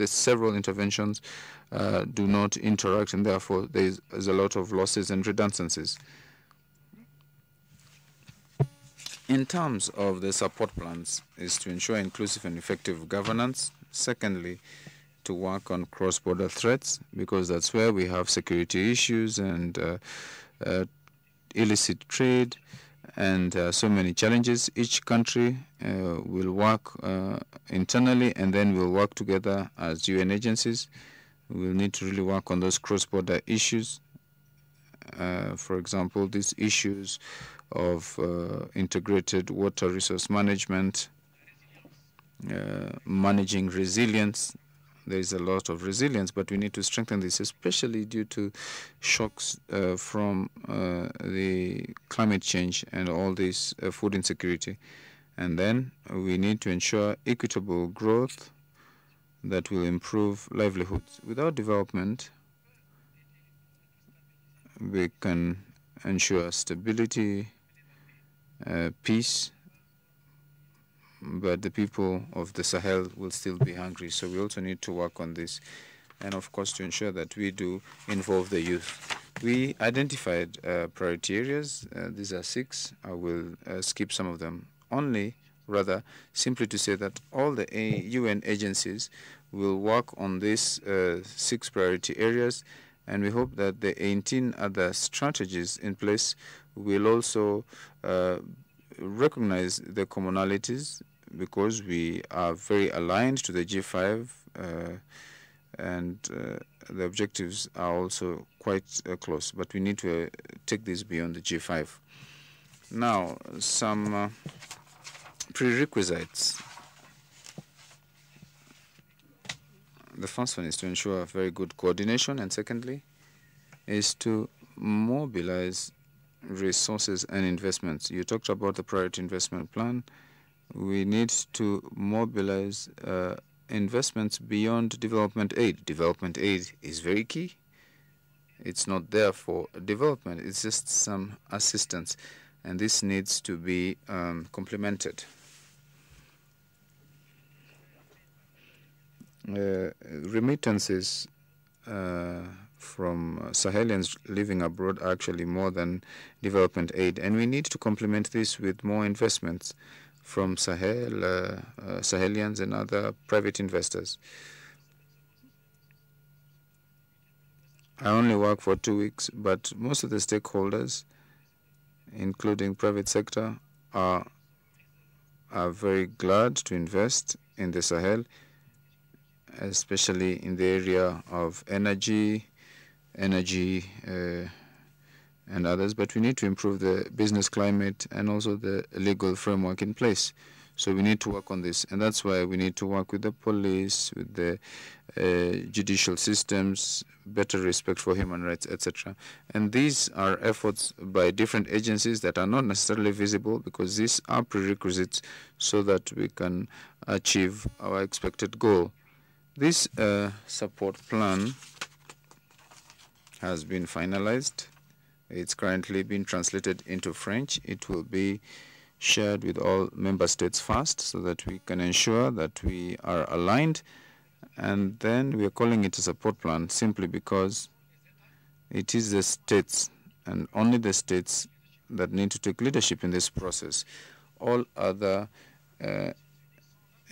several interventions do not interact, and therefore there's a lot of losses and redundancies. In terms of the support plans, is to ensure inclusive and effective governance. Secondly, to work on cross-border threats, because that's where we have security issues and illicit trade and so many challenges. Each country will work internally, and then we'll work together as UN agencies. We'll need to really work on those cross-border issues. For example, these issues of integrated water resource management, managing resilience. There is a lot of resilience, but we need to strengthen this, especially due to shocks from the climate change and all this food insecurity. And then we need to ensure equitable growth that will improve livelihoods. Without development, we can ensure stability, peace, but the people of the Sahel will still be hungry. So we also need to work on this. And of course, to ensure that we do involve the youth. We identified priority areas. These are 6. I will skip some of them. Simply to say that all the UN agencies will work on these 6 priority areas, and we hope that the 18 other strategies in place will also recognize the commonalities, because we are very aligned to the G5, and the objectives are also quite close, but we need to take this beyond the G5. Now, some prerequisites. The first one is to ensure very good coordination, and secondly, is to mobilize resources and investments. You talked about the priority investment plan. We need to mobilize investments beyond development aid. Development aid is very key. It's not there for development. It's just some assistance, and this needs to be complemented. Remittances from Sahelians living abroad are actually more than development aid, and we need to complement this with more investments from Sahelians and other private investors. I only work for 2 weeks, but most of the stakeholders, including private sector, are very glad to invest in the Sahel, especially in the area of energy and others. But we need to improve the business climate and also the legal framework in place. So we need to work on this, and that's why we need to work with the police, with the judicial systems, better respect for human rights, etc. And these are efforts by different agencies that are not necessarily visible, because these are prerequisites so that we can achieve our expected goal. This support plan has been finalized. It's currently been translated into French. It will be shared with all member states first, so that we can ensure that we are aligned. And then we are calling it a support plan simply because it is the states and only the states that need to take leadership in this process. All other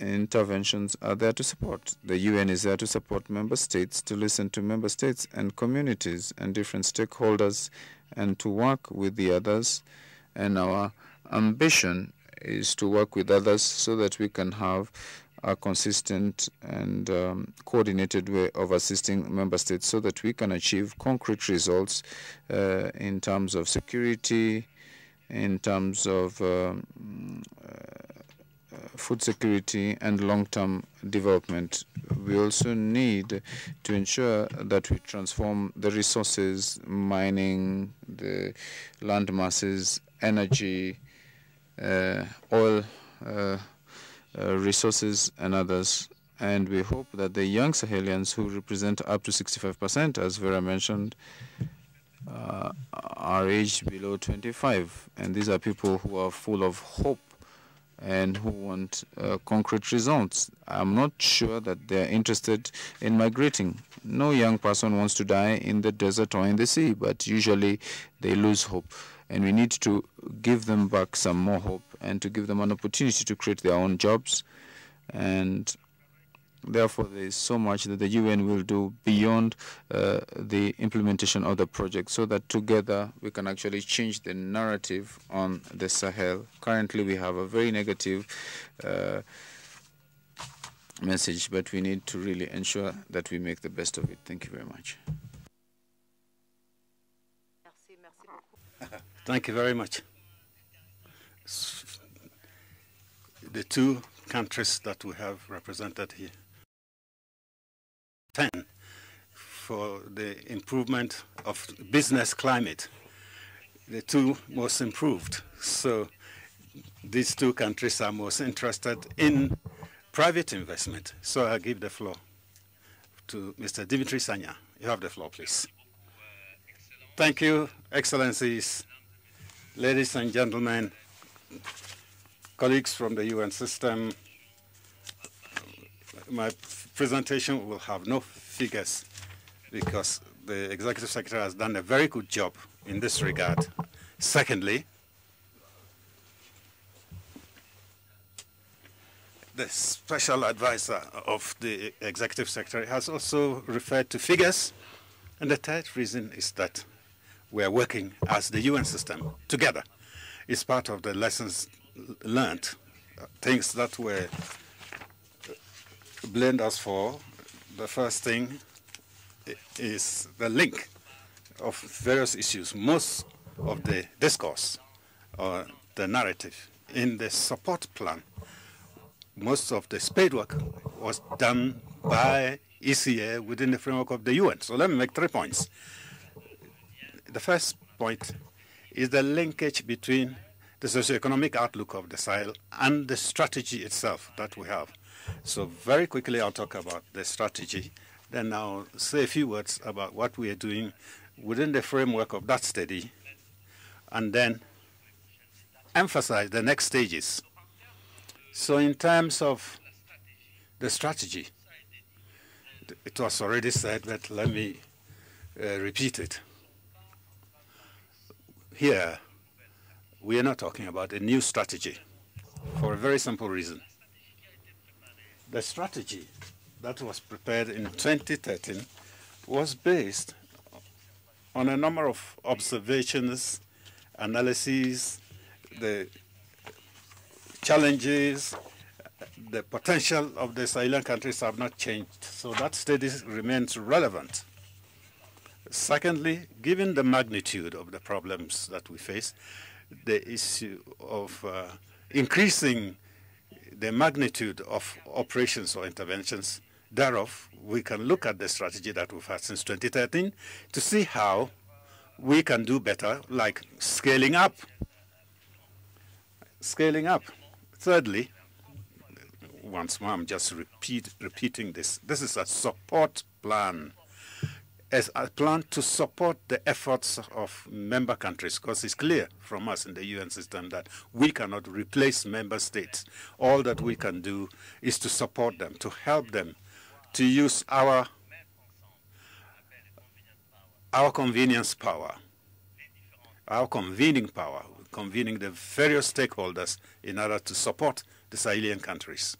interventions are there to support. The UN is there to support member states, to listen to member states and communities and different stakeholders, and to work with the others. And our ambition is to work with others so that we can have a consistent and coordinated way of assisting member states, so that we can achieve concrete results in terms of security, in terms of food security and long-term development. We also need to ensure that we transform the resources, mining, the land masses, energy, oil resources and others. And we hope that the young Sahelians, who represent up to 65%, as Vera mentioned, are aged below 25. And these are people who are full of hope and who want concrete results. I'm not sure that they're interested in migrating. No young person wants to die in the desert or in the sea, but usually they lose hope. And we need to give them back some more hope and to give them an opportunity to create their own jobs. And therefore, there is so much that the UN will do beyond the implementation of the project, so that together we can actually change the narrative on the Sahel. Currently, we have a very negative message, but we need to really ensure that we make the best of it. Thank you very much. Thank you very much. The two countries that we have represented here, 10 for the improvement of business climate, the two most improved. So these two countries are most interested in private investment. So I give the floor to Mr. Dimitri Sanya. You have the floor, please. Thank you, Excellencies, ladies and gentlemen, colleagues from the UN system. My presentation will have no figures because the Executive Secretary has done a very good job in this regard. Secondly, the special advisor of the Executive Secretary has also referred to figures. And the third reason is that we are working as the UN system together. It's part of the lessons learned, things that were blamed us for. The first thing is the link of various issues. Most of the discourse or the narrative in the support plan, most of the spade work was done by ECA within the framework of the UN. So let me make 3 points. The first point is the linkage between the socioeconomic outlook of the Sahel and the strategy itself that we have. So very quickly, I'll talk about the strategy. Then I'll say a few words about what we are doing within the framework of that study, and then emphasize the next stages. So in terms of the strategy, it was already said, but let me repeat it. Here, we are not talking about a new strategy for a very simple reason. The strategy that was prepared in 2013 was based on a number of observations, analyses, the challenges, the potential of the Sahelian countries have not changed, so that study remains relevant. Secondly, given the magnitude of the problems that we face, the issue of increasing the magnitude of operations or interventions, thereof, we can look at the strategy that we've had since 2013 to see how we can do better, like scaling up. Scaling up. Thirdly, once more, I'm just repeating this. This is a support plan. As a plan to support the efforts of member countries, because it's clear from us in the UN system that we cannot replace member states. All that we can do is to support them, to help them, to use our convenience power, our convening power, convening the various stakeholders in order to support the Sahelian countries.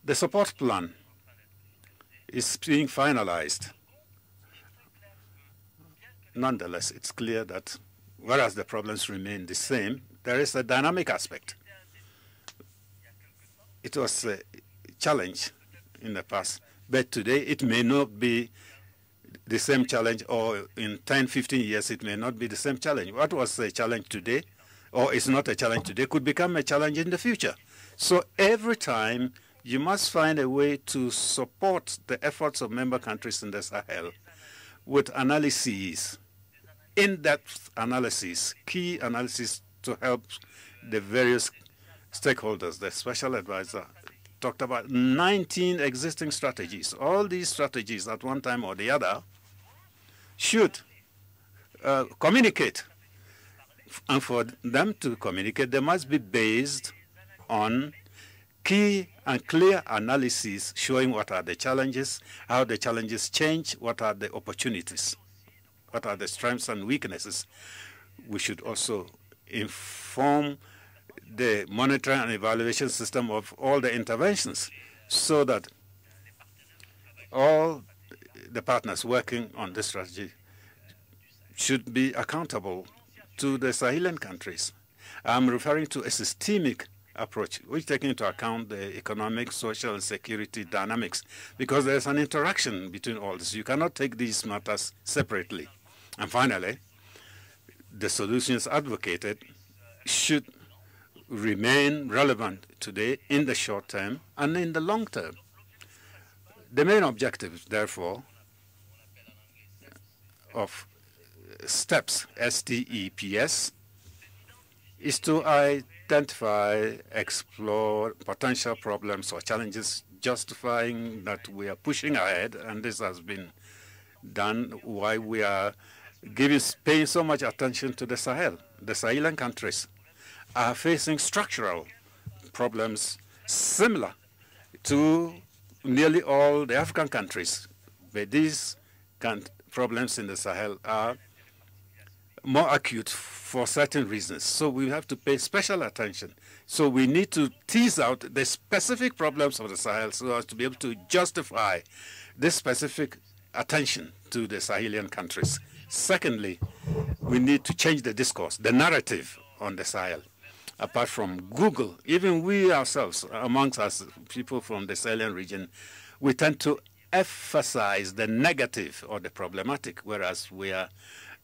The support plan is being finalized. Nonetheless, it's clear that whereas the problems remain the same, there is a dynamic aspect. It was a challenge in the past, but today it may not be the same challenge, or in 10, 15 years it may not be the same challenge. What was a challenge today, or is not a challenge today, could become a challenge in the future. So every time you must find a way to support the efforts of member countries in the Sahel with analyses, in-depth analysis, key analysis to help the various stakeholders. The special advisor talked about 19 existing strategies. All these strategies at one time or the other should communicate. And for them to communicate, they must be based on key and clear analysis showing what are the challenges, how the challenges change, what are the opportunities, what are the strengths and weaknesses. We should also inform the monitoring and evaluation system of all the interventions so that all the partners working on this strategy should be accountable to the Sahelian countries. I'm referring to a systemic approach, which takes into account the economic, social, and security dynamics, because there's an interaction between all this. You cannot take these matters separately. And finally, the solutions advocated should remain relevant today in the short term and in the long term. The main objective, therefore, of STEPS, S-T-E-P-S, is to identify, explore potential problems or challenges justifying that we are pushing ahead, and this has been done while we are paying so much attention to the Sahel. The Sahelian countries are facing structural problems similar to nearly all the African countries, but these problems in the Sahel are more acute for certain reasons. So we have to pay special attention. So we need to tease out the specific problems of the Sahel so as to be able to justify this specific attention to the Sahelian countries. Secondly, we need to change the discourse, the narrative on the Sahel. Apart from Google, even we ourselves, amongst us, people from the Sahelian region, we tend to emphasize the negative or the problematic, whereas we are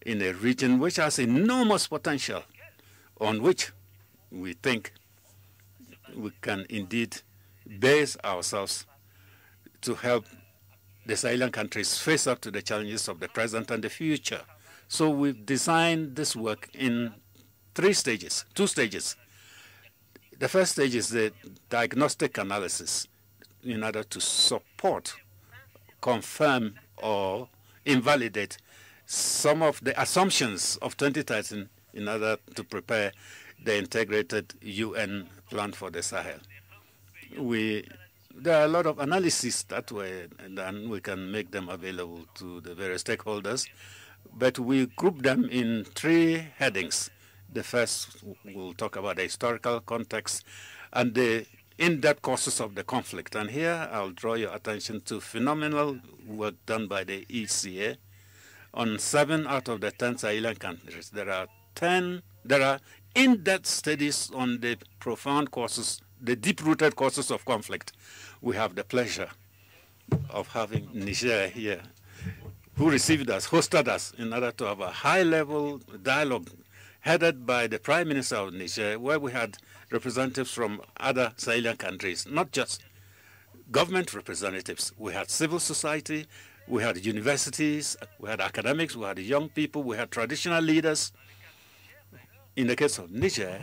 in a region which has enormous potential on which we think we can indeed base ourselves to help the Sahelian countries face up to the challenges of the present and the future. So we've designed this work in two stages. The first stage is the diagnostic analysis in order to support, confirm, or invalidate some of the assumptions of 2013 in order to prepare the integrated UN plan for the Sahel. There are a lot of analyses that were done. We can make them available to the various stakeholders, but we group them in three headings. The first, we'll talk about the historical context and the in-depth causes of the conflict. And here I'll draw your attention to phenomenal work done by the ECA on 7 out of the 10 Sahelian countries. There are in-depth studies on the profound causes, the deep-rooted causes of conflict. We have the pleasure of having Niger here, who received us, hosted us, in order to have a high-level dialogue headed by the Prime Minister of Niger, where we had representatives from other Sahelian countries, not just government representatives. We had civil society, we had universities, we had academics, we had young people, we had traditional leaders. In the case of Niger,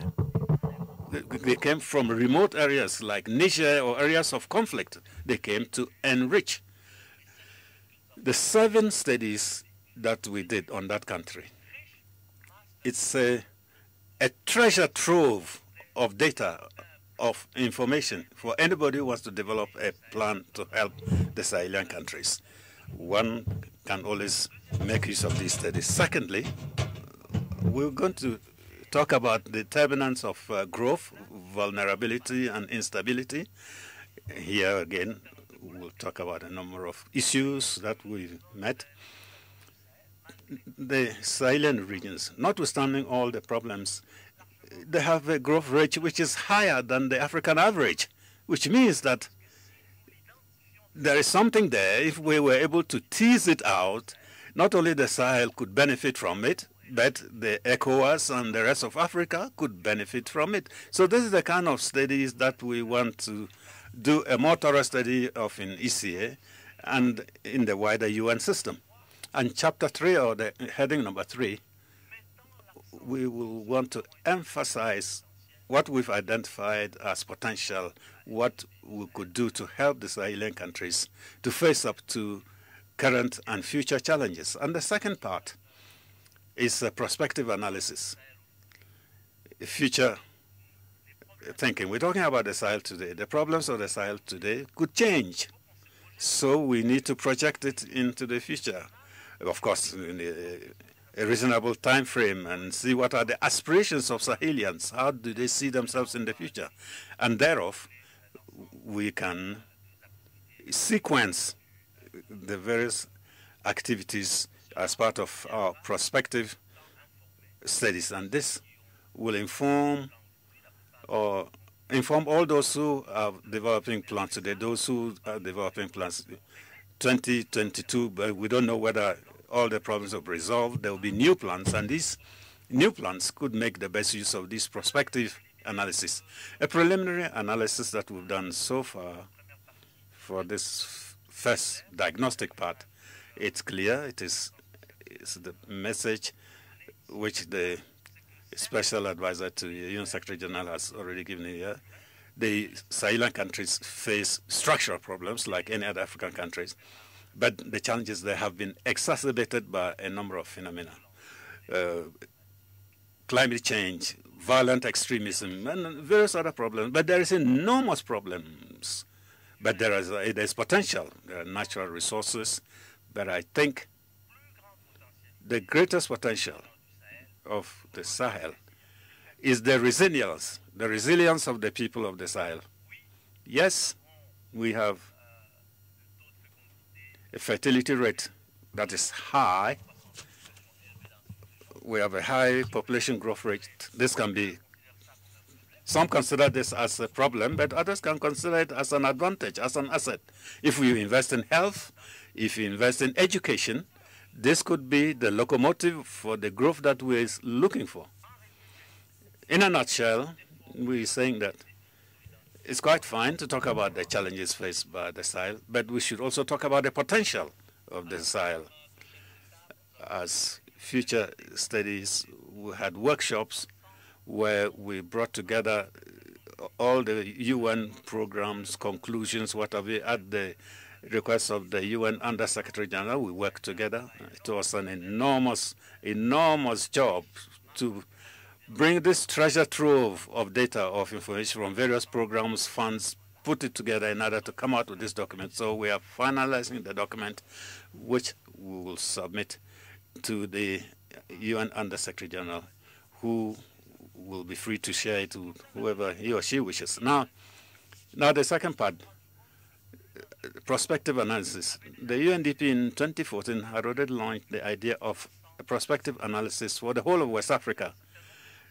they came from remote areas like Niger or areas of conflict. They came to enrich. The 7 studies that we did on that country, it's a treasure trove of data, of information for anybody who wants to develop a plan to help the Sahelian countries. One can always make use of these studies. Secondly, we're going to talk about the determinants of growth, vulnerability, and instability. Here again, we'll talk about a number of issues that we've met. The Sahelian regions, notwithstanding all the problems, they have a growth rate which is higher than the African average, which means that there is something there. If we were able to tease it out, not only the Sahel could benefit from it, but the ECOWAS and the rest of Africa could benefit from it. So this is the kind of studies that we want to do a more thorough study of in ECA and in the wider UN system. And chapter 3, or the heading number 3, we will want to emphasize what we've identified as potential, what we could do to help the Sahelian countries to face up to current and future challenges. And the second part is a prospective analysis, future thinking. We're talking about the Sahel today. The problems of the Sahel today could change. So we need to project it into the future. Of course, in a reasonable time frame, and see what are the aspirations of Sahelians. How do they see themselves in the future? And thereof, we can sequence the various activities as part of our prospective studies. And this will inform all those who are developing plans today, those who are developing plans 2022, but we don't know whether all the problems are resolved. There will be new plans, and these new plans could make the best use of this prospective analysis. A preliminary analysis that we've done so far for this first diagnostic part, it's clear. It's the message which the special advisor to the UN Secretary General has already given here. The Sahelian countries face structural problems like any other African countries, but the challenges there have been exacerbated by a number of phenomena. Climate change, violent extremism, and various other problems. But there is enormous problems. But there's potential. There are natural resources. But I think the greatest potential of the Sahel is the resilience of the people of the Sahel. Yes, we have a fertility rate that is high. We have a high population growth rate. Some consider this as a problem, but others can consider it as an advantage, as an asset. If we invest in health, if we invest in education, this could be the locomotive for the growth that we're looking for. In a nutshell, we're saying that it's quite fine to talk about the challenges faced by the Sahel, but we should also talk about the potential of the Sahel. As future studies, we had workshops where we brought together all the UN programs, conclusions, what have you, at the request of the UN Under Secretary General. We worked together. It was an enormous, enormous job to bring this treasure trove of data, of information from various programs, funds, put it together in order to come out with this document. So we are finalizing the document, which we will submit to the UN Under Secretary General, who will be free to share it to whoever he or she wishes. Now the second part, prospective analysis. The UNDP in 2014 had already launched the idea of a prospective analysis for the whole of West Africa.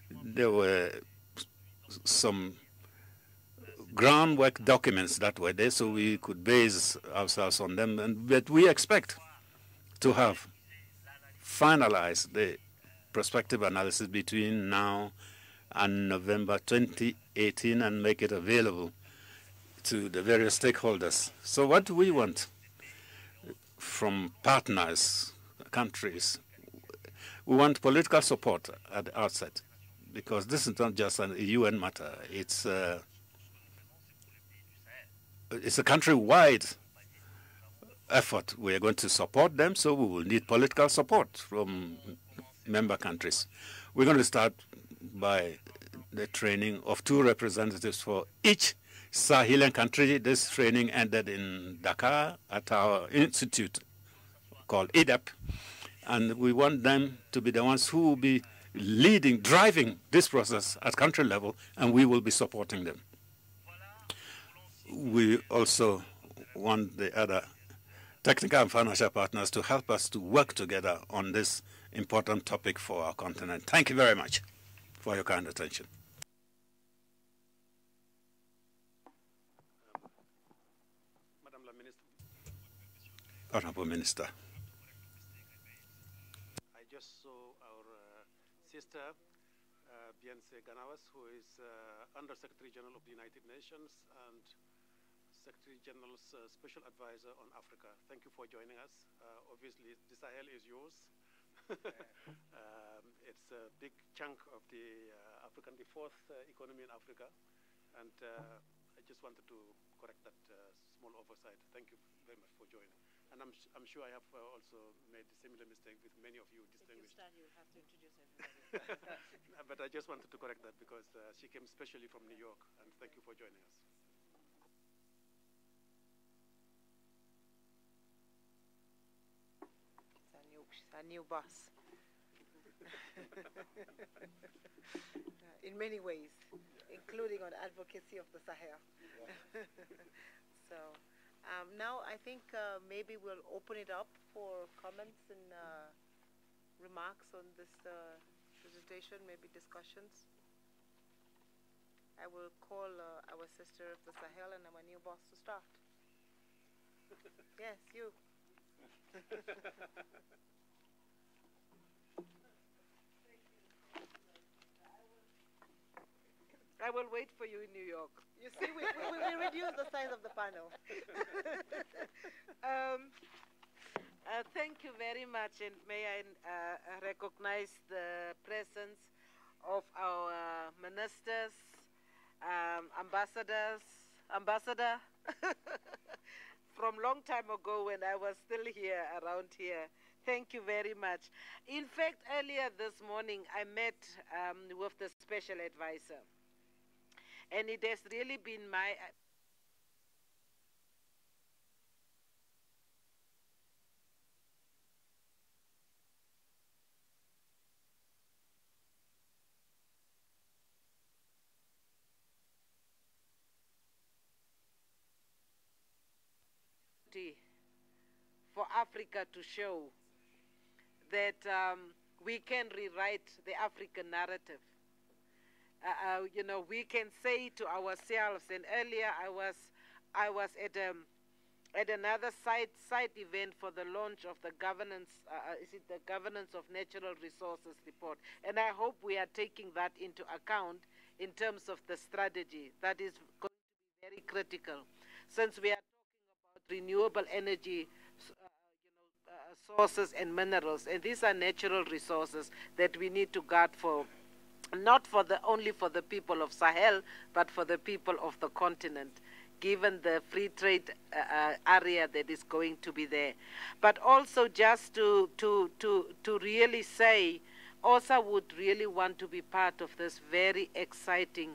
There were some groundwork documents that were there, so we could base ourselves on them. But we expect to have finalized the prospective analysis between now and November 2018 and make it available to the various stakeholders. So what do we want from partners, countries? We want political support at the outset, because this is not just a UN matter. It's a country-wide effort. We are going to support them, so we will need political support from member countries. We're going to start by the training of 2 representatives for each Sahelian country. This training ended in Dakar at our institute called IDEP, and we want them to be the ones who will be leading, driving this process at country level, and we will be supporting them. We also want the other technical and financial partners to help us to work together on this important topic for our continent. Thank you very much for your kind attention. Honorable Minister. I just saw our sister, Beyonce Ganawas, who is Under Secretary General of the United Nations and Secretary General's Special Advisor on Africa. Thank you for joining us. Obviously, the Sahel is yours. It's a big chunk of the African, the 4th economy in Africa. And I just wanted to correct that small oversight. Thank you very much for joining. And I'm sure I have also made a similar mistake with many of you distinguished. If you stand, you have to introduce everybody. But I just wanted to correct that because she came specially from New York, and thank you for joining us. She's our new boss. In many ways, including on advocacy of the Sahel. So now I think maybe we'll open it up for comments and remarks on this presentation, maybe discussions. I will call our sister of the Sahel and our new boss to start. Yes, you. I will wait for you in New York. You see, we reduce the size of the panel. Thank you very much, and may I recognize the presence of our ministers, ambassador from long time ago when I was still here, around here. Thank you very much. In fact, earlier this morning, I met with the special advisor. And it has really been my for Africa to show that we can rewrite the African narrative. You know, we can say to ourselves, and earlier I was at another side event for the launch of the governance, is it the Governance of Natural Resources report, and I hope we are taking that into account in terms of the strategy. That is going to be very critical, since we are talking about renewable energy sources and minerals, and these are natural resources that we need to guard for, not for only for the people of Sahel, but for the people of the continent, given the free trade area that is going to be there. But also just to really say, OSA would really want to be part of this very exciting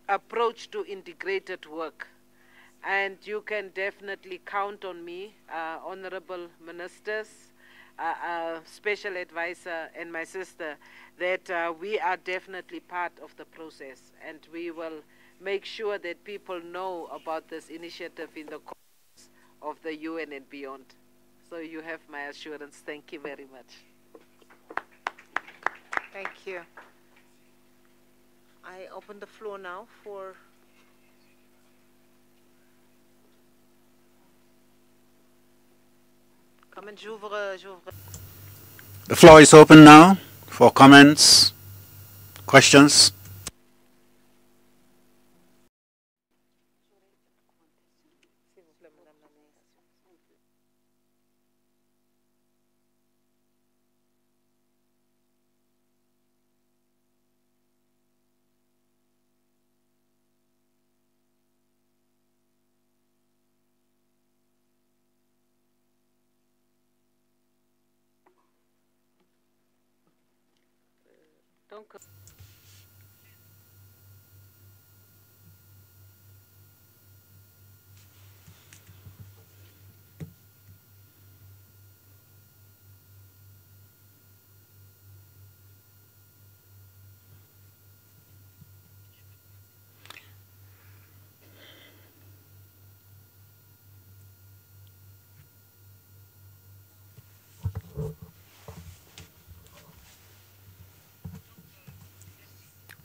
approach to integrated work. And you can definitely count on me, honorable ministers, special advisor, and my sister, that we are definitely part of the process, and we will make sure that people know about this initiative in the course of the UN and beyond. So you have my assurance. Thank you very much. Thank you. I open the floor now for comments. The floor is open now for comments, questions.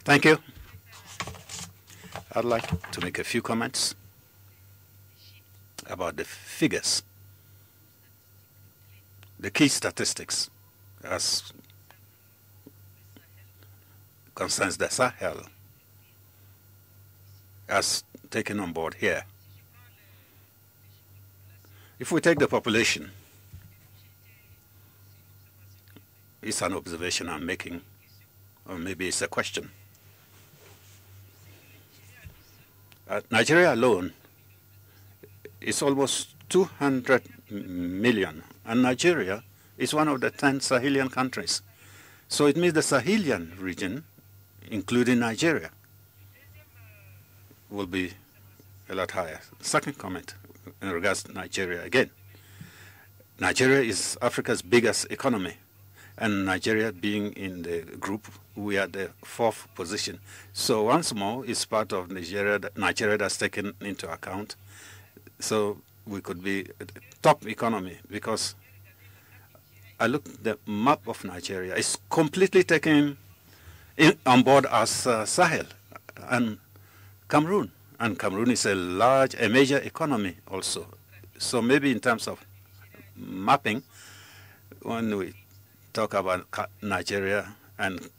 Thank you. I'd like to make a few comments about the figures, the key statistics as concerns the Sahel as taken on board here. If we take the population, it's an observation I'm making, or maybe it's a question. Nigeria alone is almost 200 million, and Nigeria is one of the 10 Sahelian countries. So it means the Sahelian region, including Nigeria, will be a lot higher. Second comment in regards to Nigeria again. Nigeria is Africa's biggest economy, and Nigeria being in the group, we are the 4th position. So once more, it's part of Nigeria that's taken into account. So we could be a top economy, because I looked at the map of Nigeria. It's completely taken on board as Sahel and Cameroon. And Cameroon is a major economy also. So maybe in terms of mapping, when we talk about Nigeria and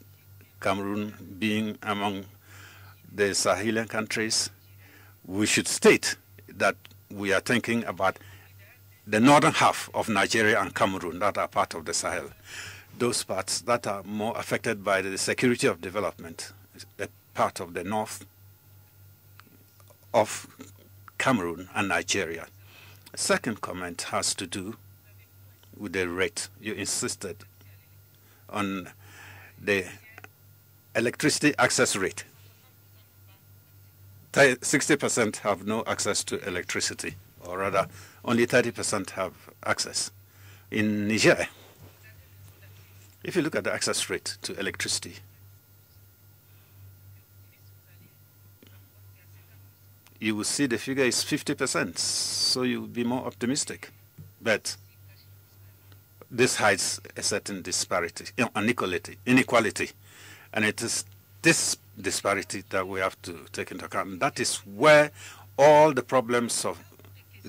Cameroon being among the Sahelian countries, we should state that we are thinking about the northern half of Nigeria and Cameroon that are part of the Sahel. Those parts that are more affected by the security of development, the part of the north of Cameroon and Nigeria. Second comment has to do with the rate. You insisted on the electricity access rate. 60% have no access to electricity, or rather, only 30% have access. In Niger, if you look at the access rate to electricity, you will see the figure is 50%, so you will be more optimistic. But this hides a certain disparity, inequality. And it is this disparity that we have to take into account. And that is where all the problems of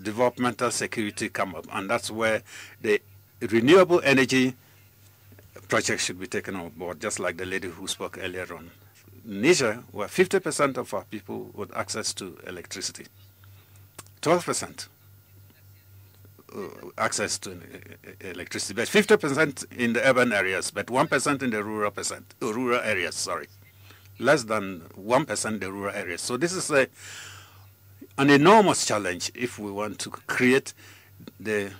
developmental security come up. And that's where the renewable energy project should be taken on board, just like the lady who spoke earlier on. Niger, where 50% of our people with access to electricity, 12% access to electricity, but 50% in the urban areas, but 1% in the rural areas, sorry. Less than 1% in the rural areas. So this is an enormous challenge if we want to create the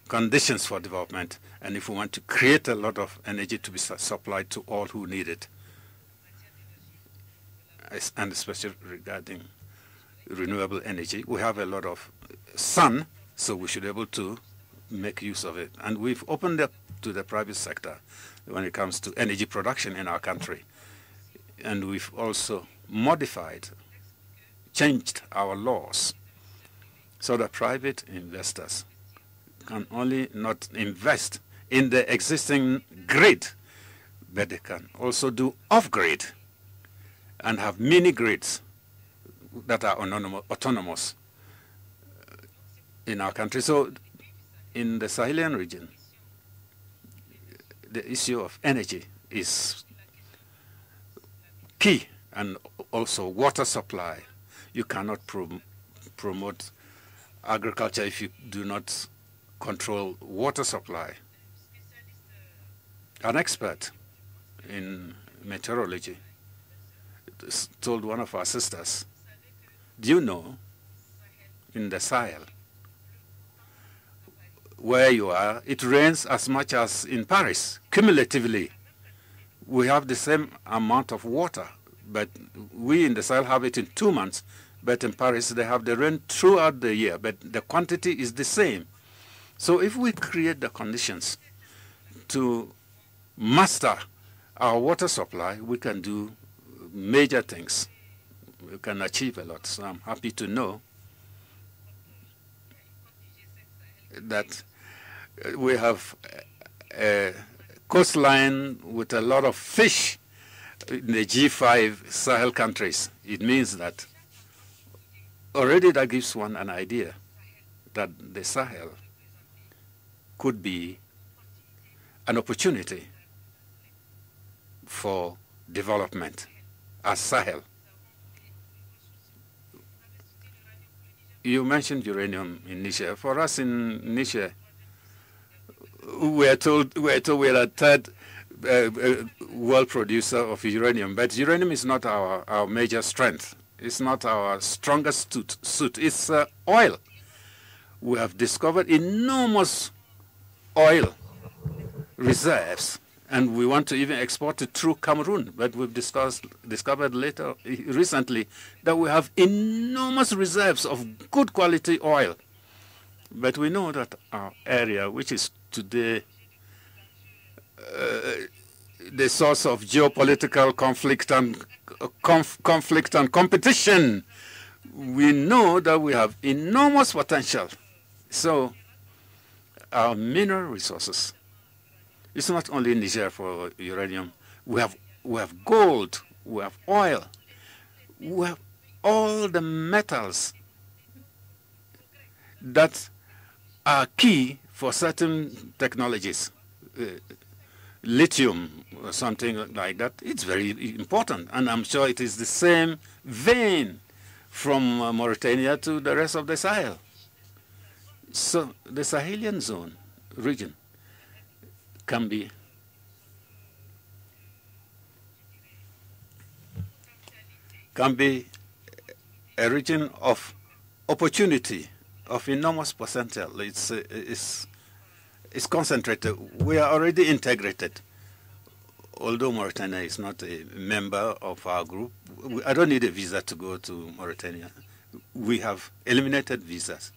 conditions for development and if we want to create a lot of energy to be supplied to all who need it, and especially regarding renewable energy. We have a lot of sun, so we should be able to make use of it. And we've opened up to the private sector when it comes to energy production in our country. And we've also modified, changed our laws so that private investors can only not invest in the existing grid, but they can also do off-grid and have mini-grids that are autonomous in our country. So in the Sahelian region, the issue of energy is key, and also water supply. You cannot promote agriculture if you do not control water supply. An expert in meteorology told one of our sisters, do you know, in the Sahel, where you are, it rains as much as in Paris, cumulatively. We have the same amount of water, but we in the Sahel have it in 2 months, but in Paris they have the rain throughout the year, but the quantity is the same. So if we create the conditions to master our water supply, we can do major things. We can achieve a lot. So I'm happy to know that we have a coastline with a lot of fish in the G5 Sahel countries. It means that already that gives one an idea that the Sahel could be an opportunity for development as Sahel. You mentioned uranium in Niger. For us in Niger, we are told we are the third world producer of uranium, but uranium is not our major strength. It's not our strongest suit. It's oil. We have discovered enormous oil reserves, and we want to even export it through Cameroon. But we've discovered recently that we have enormous reserves of good quality oil. But we know that our area, which is today the source of geopolitical conflict and competition, we know that we have enormous potential. So our mineral resources, it's not only Niger for uranium. We have gold, we have oil, we have all the metals that are key for certain technologies. Lithium or something like that, it's very important. And I'm sure it is the same vein from Mauritania to the rest of the Sahel. So the Sahelian zone region can be a region of opportunity, of enormous potential. It's concentrated. We are already integrated. Although Mauritania is not a member of our group, I don't need a visa to go to Mauritania. We have eliminated visas,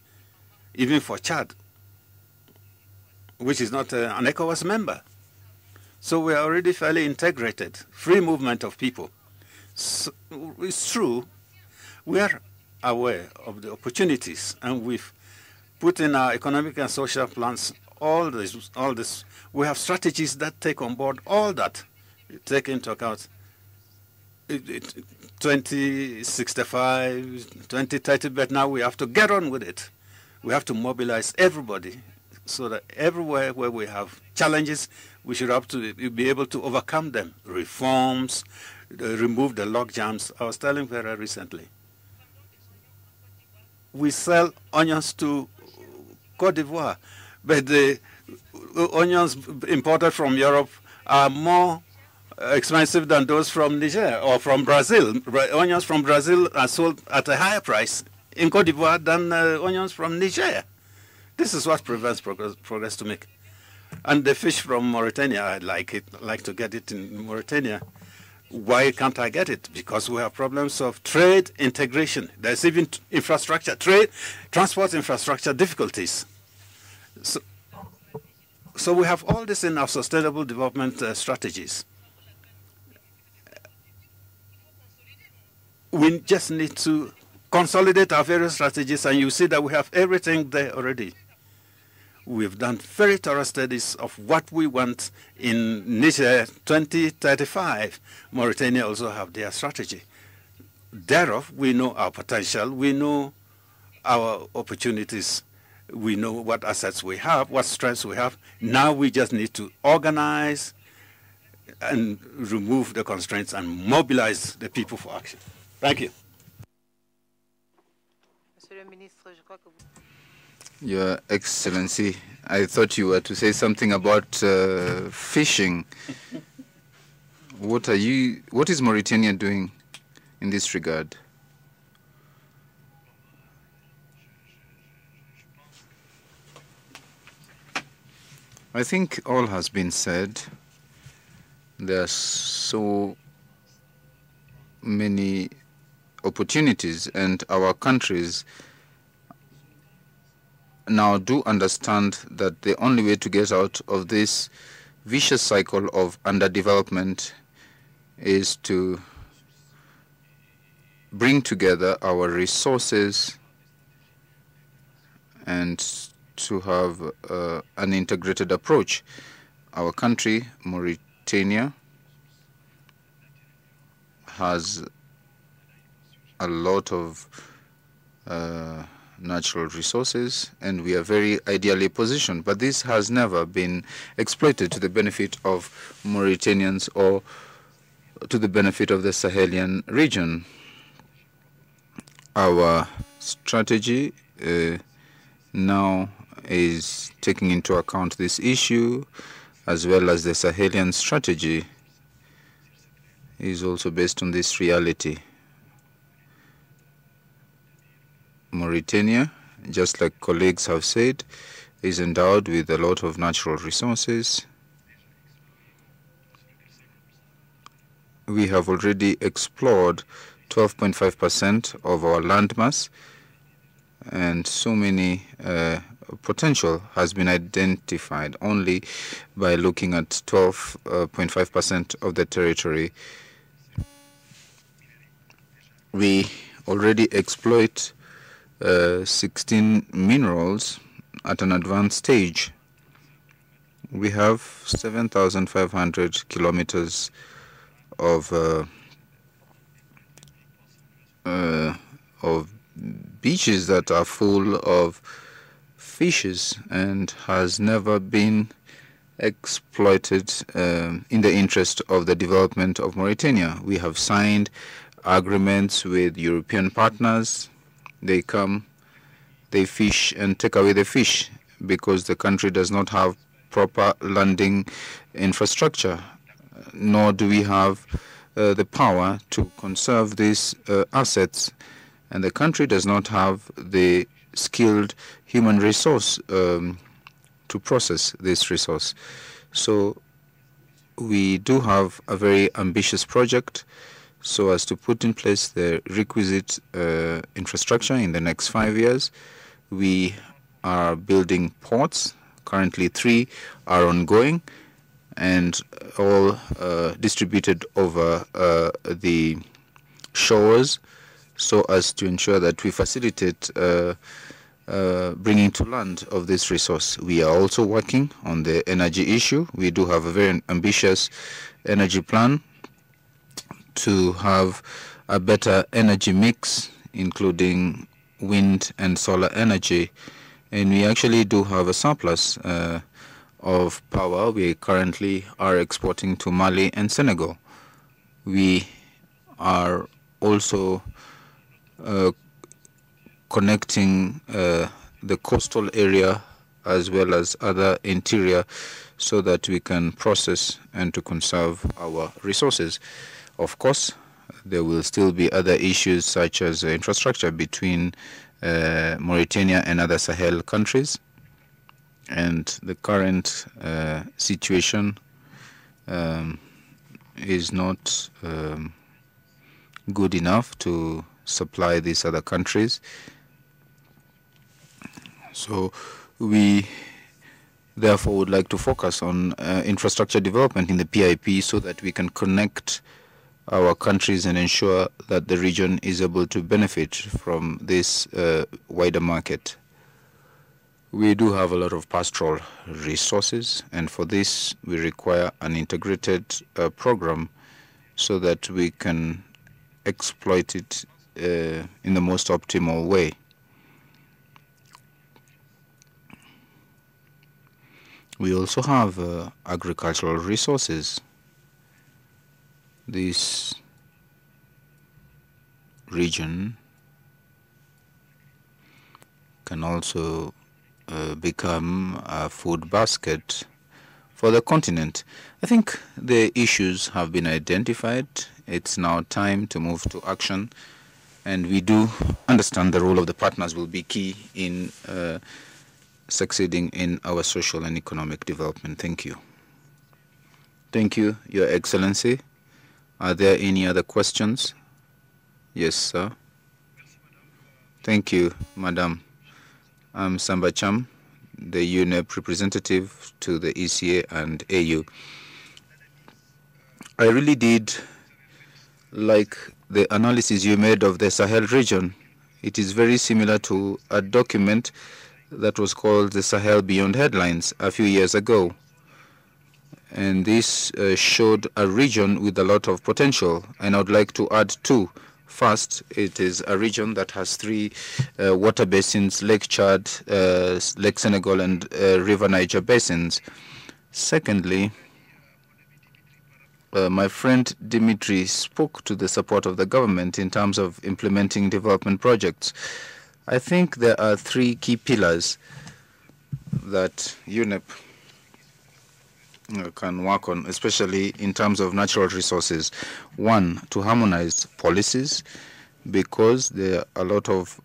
even for Chad, which is not an ECOWAS member. So we are already fairly integrated, free movement of people. So it's true, we are aware of the opportunities, and we've put in our economic and social plans all this. We have strategies that take on board all that, take into account 2065, 2030, but now we have to get on with it. We have to mobilize everybody so that everywhere where we have challenges, we should have to be able to overcome them. Reforms, remove the log jams. I was telling Vera recently, we sell onions to Cote d'Ivoire, but the onions imported from Europe are more expensive than those from Niger or from Brazil. Onions from Brazil are sold at a higher price in Cote d'Ivoire than onions from Niger. This is what prevents progress to make. And the fish from Mauritania, I like to get it in Mauritania. Why can't I get it? Because we have problems of trade integration. There's even infrastructure, transport infrastructure difficulties. So we have all this in our sustainable development strategies. We just need to consolidate our various strategies, and you see that we have everything there already. We've done very thorough studies of what we want in Niger 2035. Mauritania also have their strategy. Thereof, we know our potential, we know our opportunities, we know what assets we have, what strengths we have. Now we just need to organize and remove the constraints and mobilize the people for action. Thank you. Your Excellency, I thought you were to say something about fishing. What is Mauritania doing in this regard? I think all has been said. There are so many opportunities, and our countries now do understand that the only way to get out of this vicious cycle of underdevelopment is to bring together our resources and to have an integrated approach. Our country, Mauritania, has a lot of natural resources, and we are very ideally positioned. But this has never been exploited to the benefit of Mauritanians or to the benefit of the Sahelian region. Our strategy now is taking into account this issue, as well as the Sahelian strategy is also based on this reality. Mauritania, just like colleagues have said, is endowed with a lot of natural resources. We have already explored 12.5% of our landmass, and so many potential has been identified only by looking at 12.5% of the territory. We already exploit 16 minerals at an advanced stage. We have 7,500 kilometers of beaches that are full of fishes and has never been exploited in the interest of the development of Mauritania. We have signed agreements with European partners. They come, they fish and take away the fish because the country does not have proper landing infrastructure, nor do we have the power to conserve these assets, and the country does not have the skilled human resource to process this resource. So we do have a very ambitious project so as to put in place the requisite infrastructure in the next 5 years. We are building ports. Currently 3 are ongoing and all distributed over the shores so as to ensure that we facilitate bringing to land of this resource. We are also working on the energy issue. We do have a very ambitious energy plan to have a better energy mix, including wind and solar energy. And we actually do have a surplus of power. We currently are exporting to Mali and Senegal. We are also connecting the coastal area as well as other interior, so that we can process and to conserve our resources. Of course, there will still be other issues such as infrastructure between Mauritania and other Sahel countries, and the current situation is not good enough to supply these other countries. So we therefore would like to focus on infrastructure development in the PIP, so that we can connect our countries and ensure that the region is able to benefit from this wider market. We do have a lot of pastoral resources, and for this we require an integrated program so that we can exploit it in the most optimal way. We also have agricultural resources. This region can also become a food basket for the continent. I think the issues have been identified. It's now time to move to action, and we do understand the role of the partners will be key in succeeding in our social and economic development. Thank you. Thank you, Your Excellency. Are there any other questions? Yes, sir. Thank you, Madam. I'm Samba Cham, the UNEP representative to the ECA and AU. I really did like the analysis you made of the Sahel region. It is very similar to a document that was called the Sahel Beyond Headlines a few years ago. And this showed a region with a lot of potential. And I would like to add two. First, it is a region that has three water basins: Lake Chad, Lake Senegal, and River Niger basins. Secondly, my friend Dimitri spoke to the support of the government in terms of implementing development projects. I think there are three key pillars that UNEP can work on, especially in terms of natural resources. One, to harmonize policies, because there are a lot of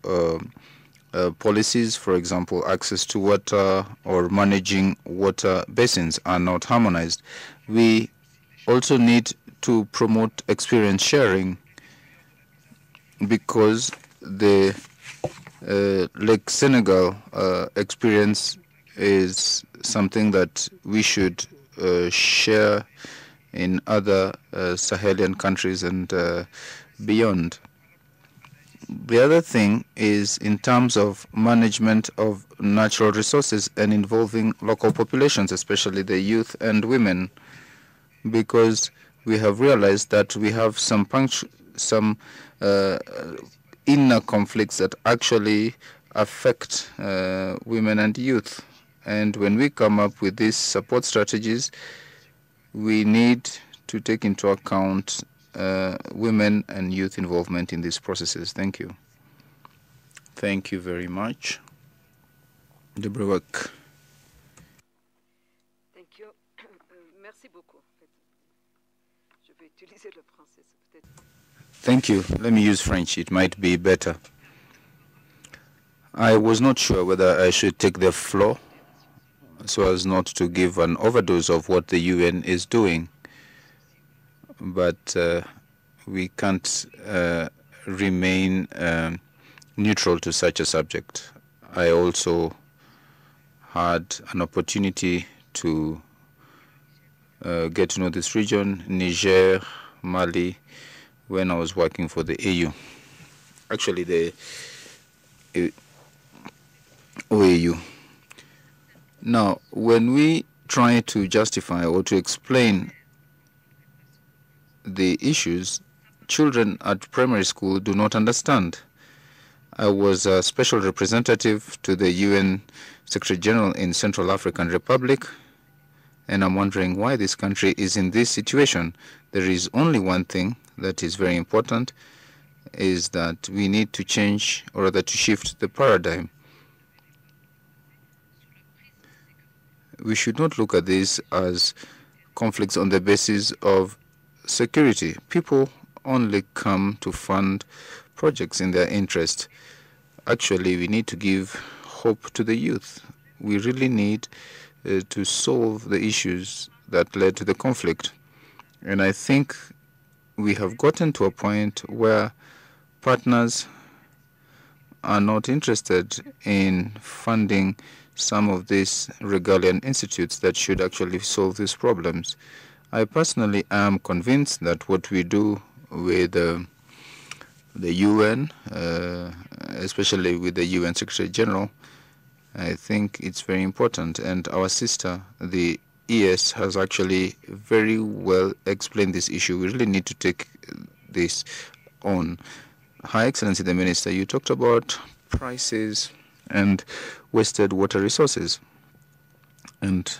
policies, for example, access to water or managing water basins are not harmonized. We also need to promote experience sharing, because the Lake Senegal experience is something that we should share in other Sahelian countries and beyond. The other thing is in terms of management of natural resources and involving local populations, especially the youth and women, because we have realized that we have some inner conflicts that actually affect women and youth. And when we come up with these support strategies, we need to take into account women and youth involvement in these processes. Thank you. Thank you very much. Deborah. Thank you. Merci beaucoup. Je vais utiliser le français, peut-être. Thank you. Let me use French. It might be better. I was not sure whether I should take the floor so as not to give an overdose of what the UN is doing. But we can't remain neutral to such a subject. I also had an opportunity to get to know this region, Niger, Mali, when I was working for the AU. Actually, the OAU. Now, when we try to justify or to explain the issues, children at primary school do not understand. I was a special representative to the UN Secretary General in Central African Republic, and I'm wondering why this country is in this situation. There is only one thing that is very important, is that we need to change, or rather to shift the paradigm. we should not look at this as conflicts on the basis of security. People only come to fund projects in their interest. Actually, we need to give hope to the youth. We really need to solve the issues that led to the conflict. And I think we have gotten to a point where partners are not interested in funding some of these Regalian institutes that should actually solve these problems. I personally am convinced that what we do with the UN, especially with the UN Secretary General, I think it's very important. And our sister, the ES, has actually very well explained this issue. We really need to take this on. High Excellency the Minister, you talked about prices and wasted water resources. And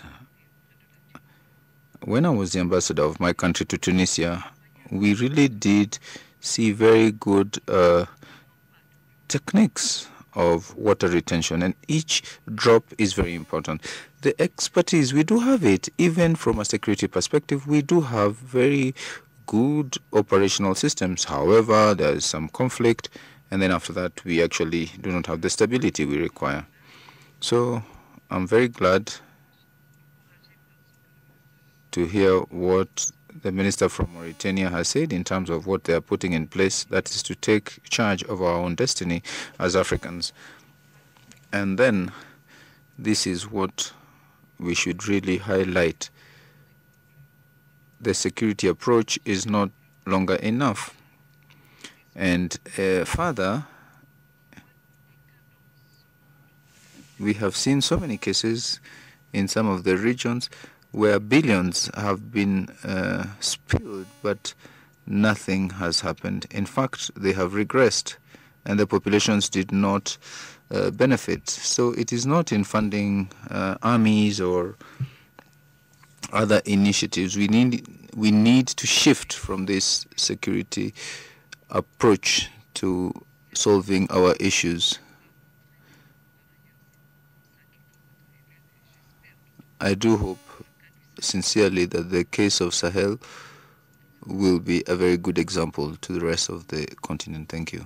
when I was the ambassador of my country to Tunisia, we really did see very good techniques of water retention, and each drop is very important. The expertise, we do have it. Even from a security perspective, we do have very good operational systems. However, there is some conflict, and then after that, we actually do not have the stability we require. So I'm very glad to hear what the minister from Mauritania has said in terms of what they are putting in place, that is to take charge of our own destiny as Africans. And then this is what we should really highlight. The security approach is not longer enough. And further, we have seen so many cases in some of the regions where billions have been spilled, but nothing has happened. In fact, they have regressed, and the populations did not benefit. So it is not in funding armies or other initiatives. We need to shift from this security approach to solving our issues. I do hope sincerely that the case of Sahel will be a very good example to the rest of the continent. Thank you.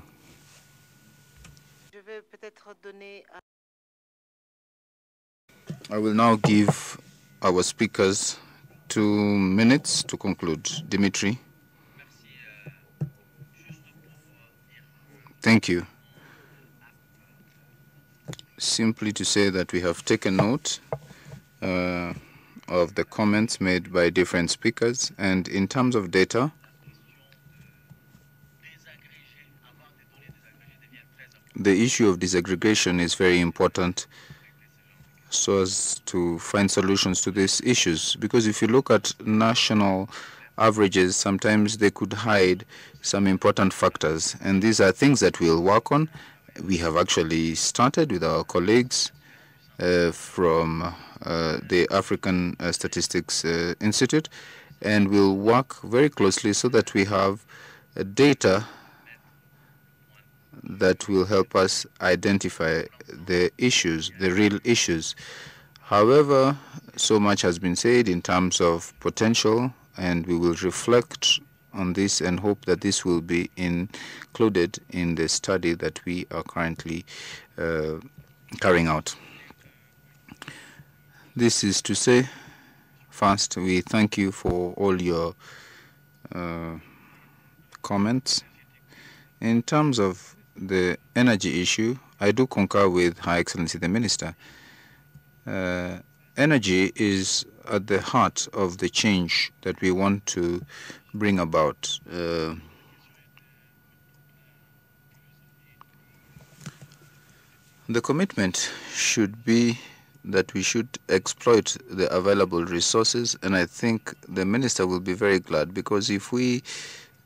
I will now give our speakers 2 minutes to conclude. Dimitri. Thank you. Simply to say that we have taken note of the comments made by different speakers, and in terms of data, the issue of disaggregation is very important so as to find solutions to these issues, because if you look at national averages, sometimes they could hide some important factors, and these are things that we'll work on. We have actually started with our colleagues from the African Statistics Institute, and we'll work very closely so that we have data that will help us identify the issues, the real issues. However, so much has been said in terms of potential, and we will reflect on this and hope that this will be included in the study that we are currently carrying out. This is to say, first, we thank you for all your comments. In terms of the energy issue, I do concur with High Excellency the Minister. Energy is at the heart of the change that we want to bring about. The commitment should be that we should exploit the available resources, and I think the Minister will be very glad, because if we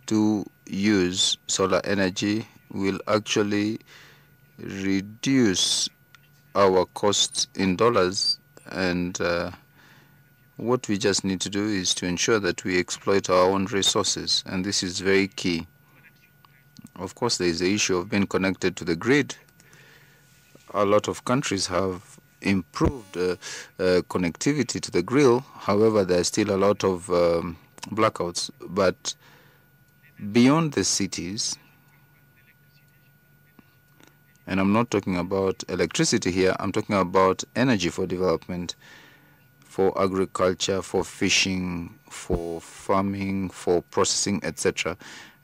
do use solar energy, we'll actually reduce our costs in dollars, and what we just need to do is to ensure that we exploit our own resources, and this is very key. Of course, there is the issue of being connected to the grid. A lot of countries have improved connectivity to the grill. However, there's still a lot of blackouts. But beyond the cities, and I'm not talking about electricity here, I'm talking about energy for development, for agriculture, for fishing, for farming, for processing, etc.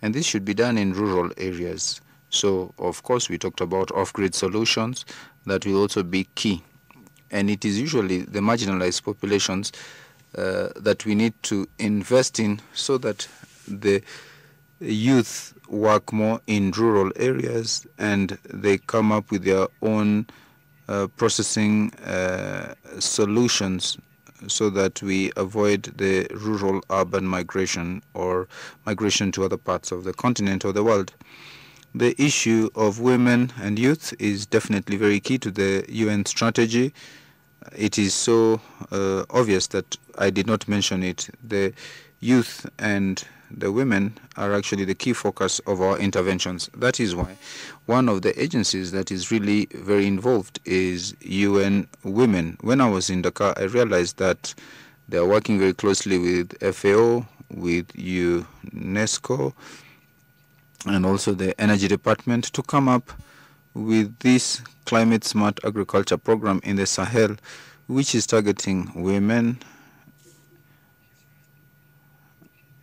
And this should be done in rural areas. So, of course, we talked about off-grid solutions that will also be key. And it is usually the marginalized populations that we need to invest in so that the youth work more in rural areas and they come up with their own processing solutions so that we avoid the rural-urban migration or migration to other parts of the continent or the world. The issue of women and youth is definitely very key to the UN strategy. It is so obvious that I did not mention it. The youth and the women are actually the key focus of our interventions. That is why one of the agencies that is really very involved is UN Women. When I was in Dakar, I realized that they are working very closely with FAO, with UNESCO, and also the Energy Department to come up with this climate smart agriculture program in the Sahel, which is targeting women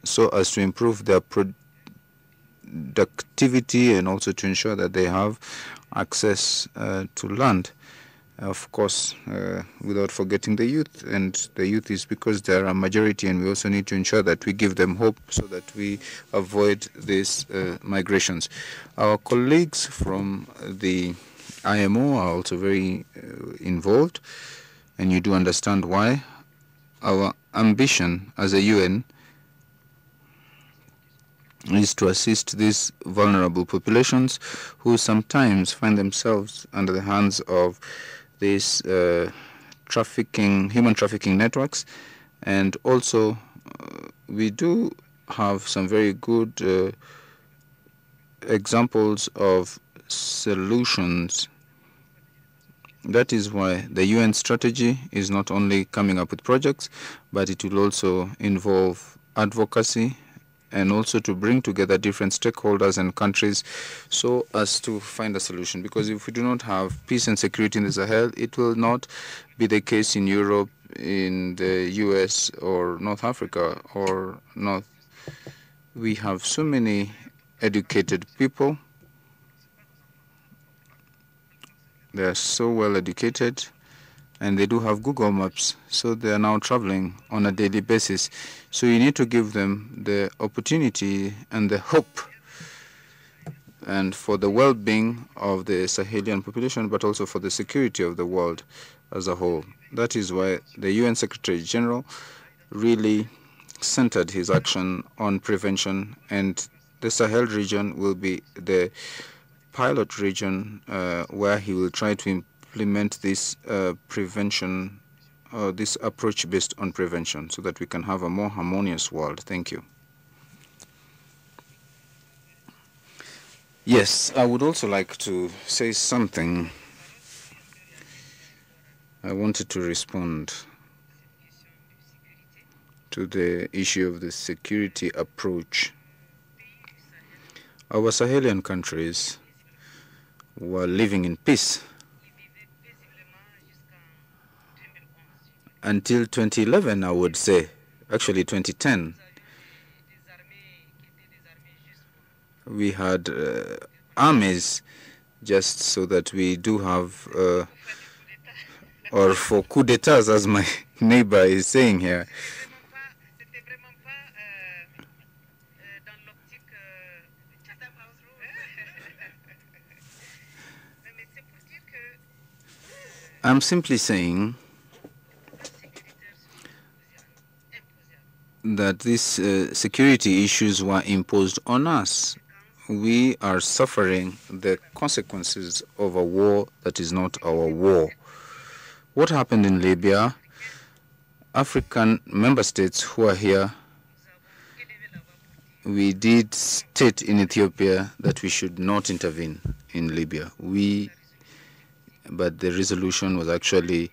so as to improve their productivity and also to ensure that they have access to land. Of course, without forgetting the youth, and the youth is because they are a majority, and we also need to ensure that we give them hope so that we avoid these migrations. Our colleagues from the IMO are also very involved, and you do understand why. Our ambition as a UN is to assist these vulnerable populations who sometimes find themselves under the hands of these human trafficking networks. And also we do have some very good examples of solutions. That is why the UN strategy is not only coming up with projects, but it will also involve advocacy and also to bring together different stakeholders and countries so as to find a solution. Because if we do not have peace and security in the Sahel, it will not be the case in Europe, in the US, or North Africa, or North. We have so many educated people. They are so well educated, and they do have Google Maps, so they are now traveling on a daily basis. So you need to give them the opportunity and the hope and for the well-being of the Sahelian population, but also for the security of the world as a whole. That is why the UN Secretary General really centered his action on prevention, and the Sahel region will be the pilot region where he will try to implement this prevention, this approach based on prevention, so that we can have a more harmonious world. Thank you. Yes, I would also like to say something. I wanted to respond to the issue of the security approach. Our Sahelian countries were living in peace until 2011, I would say, actually 2010. We had armies just so that we do have, or for coup d'etats, as my neighbor is saying here. I'm simply saying that these security issues were imposed on us. We are suffering the consequences of a war that is not our war. What happened in Libya? African member states who are here, we did state in Ethiopia that we should not intervene in Libya. We but the resolution was actually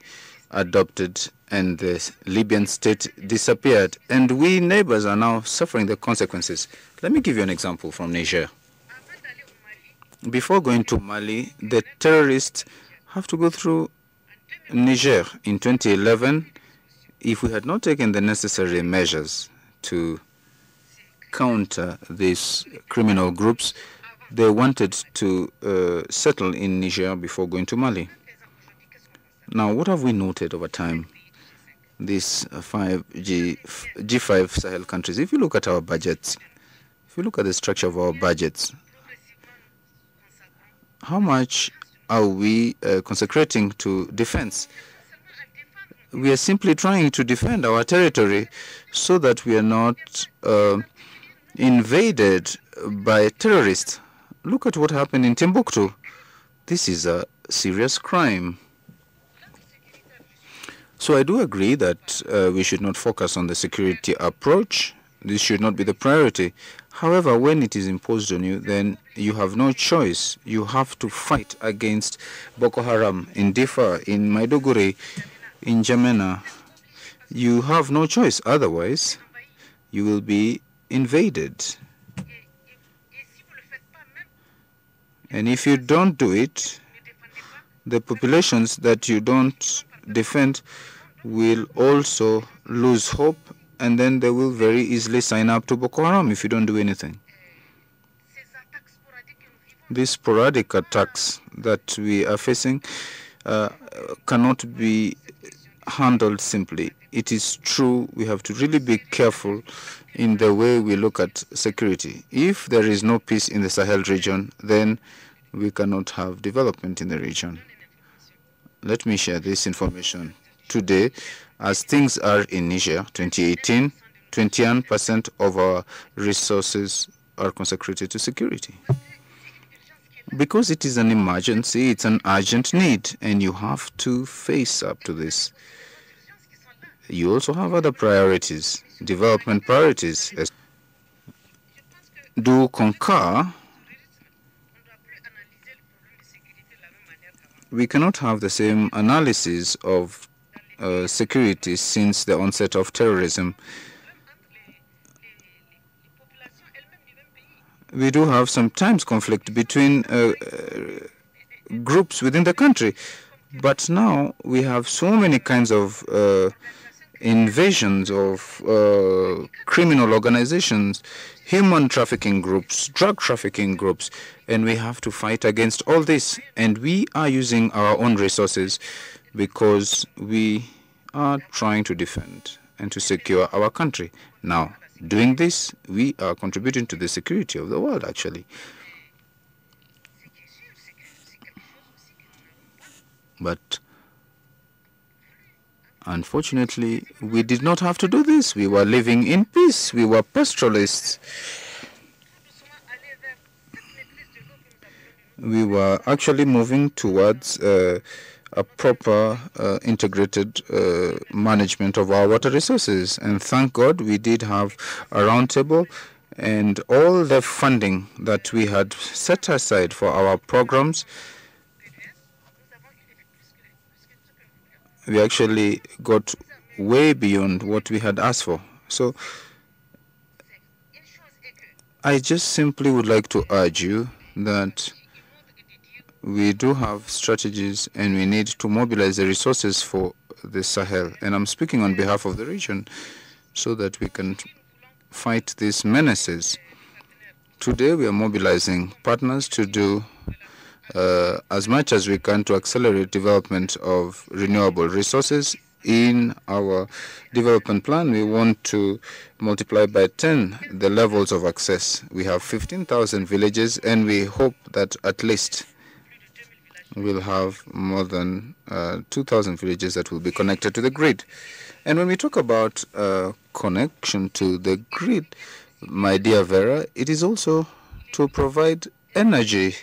adopted and the Libyan state disappeared. And we neighbors are now suffering the consequences. Let me give you an example from Niger. Before going to Mali, the terrorists have to go through Niger. In 2011, if we had not taken the necessary measures to counter these criminal groups, they wanted to settle in Niger before going to Mali. Now, what have we noted over time? These G5 Sahel countries, if you look at our budgets, if you look at the structure of our budgets, how much are we consecrating to defense? We are simply trying to defend our territory so that we are not invaded by terrorists. Look at what happened in Timbuktu. This is a serious crime. So I do agree that we should not focus on the security approach. This should not be the priority. However, when it is imposed on you, then you have no choice. You have to fight against Boko Haram in Difa, in Maiduguri, in Jamena. You have no choice. Otherwise, you will be invaded. And if you don't do it, the populations that you don't defend will also lose hope, and then they will very easily sign up to Boko Haram if you don't do anything. These sporadic attacks that we are facing cannot be handled simply. It is true we have to really be careful in the way we look at security. If there is no peace in the Sahel region, then we cannot have development in the region. Let me share this information. Today, as things are in Niger, 2018, 21% of our resources are consecrated to security. Because it is an emergency, it's an urgent need, and you have to face up to this. You also have other priorities, development priorities. Do concur. We cannot have the same analysis of security since the onset of terrorism. We do have sometimes conflict between groups within the country, but now we have so many kinds of invasions of criminal organizations, human trafficking groups, drug trafficking groups, and we have to fight against all this. And we are using our own resources because we are trying to defend and to secure our country. Now, doing this, we are contributing to the security of the world, actually. But unfortunately, we did not have to do this. We were living in peace. We were pastoralists. We were actually moving towards a proper integrated management of our water resources. And thank God we did have a roundtable, and all the funding that we had set aside for our programs, we actually got way beyond what we had asked for. So I just simply would like to urge you that we do have strategies and we need to mobilize the resources for the Sahel. And I'm speaking on behalf of the region so that we can fight these menaces. Today we are mobilizing partners to do as much as we can to accelerate development of renewable resources. In our development plan, we want to multiply by 10 the levels of access. We have 15,000 villages, and we hope that at least we'll have more than 2,000 villages that will be connected to the grid. And when we talk about connection to the grid, my dear Vera, it is also to provide energy,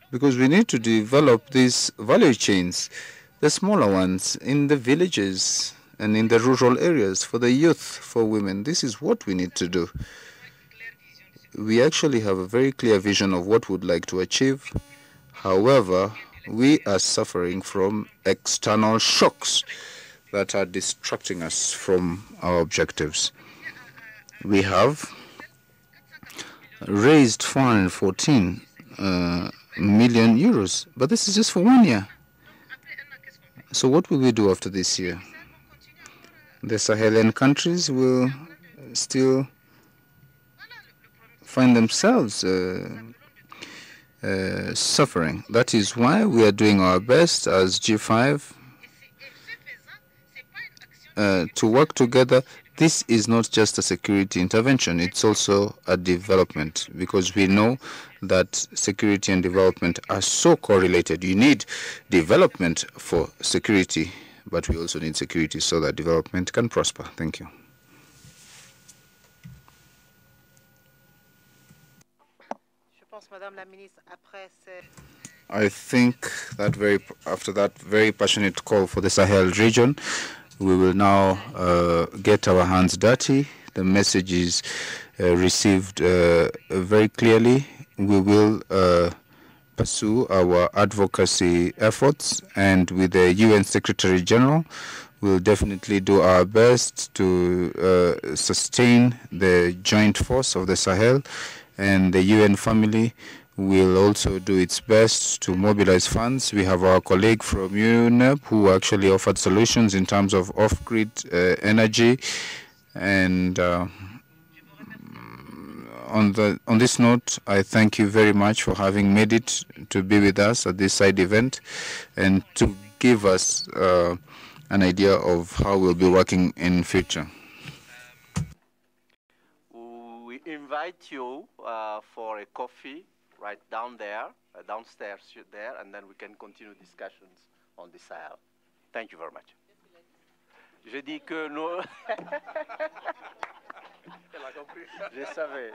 because we need to develop these value chains, the smaller ones, in the villages and in the rural areas, for the youth, for women. This is what we need to do. We actually have a very clear vision of what we'd like to achieve, However, we are suffering from external shocks that are distracting us from our objectives. We have raised 414 million euros, but this is just for 1 year. So what will we do after this year? The Sahelian countries will still find themselves suffering. That is why we are doing our best as G5 to work together. This is not just a security intervention, it's also a development, because we know that security and development are so correlated. You need development for security, but we also need security so that development can prosper. Thank you. I think that after that very passionate call for the Sahel region, we will now get our hands dirty. The message is received very clearly. We will pursue our advocacy efforts, and with the UN Secretary General, we'll definitely do our best to sustain the joint force of the Sahel, and the UN family will also do its best to mobilize funds. We have our colleague from UNEP who actually offered solutions in terms of off-grid energy. And on this note, I thank you very much for having made it to be with us at this side event and to give us an idea of how we'll be working in future. We invite you for a coffee right down there, downstairs there, and then we can continue discussions on the Sahel. Thank you very much. J'ai dit que nous... Je savais.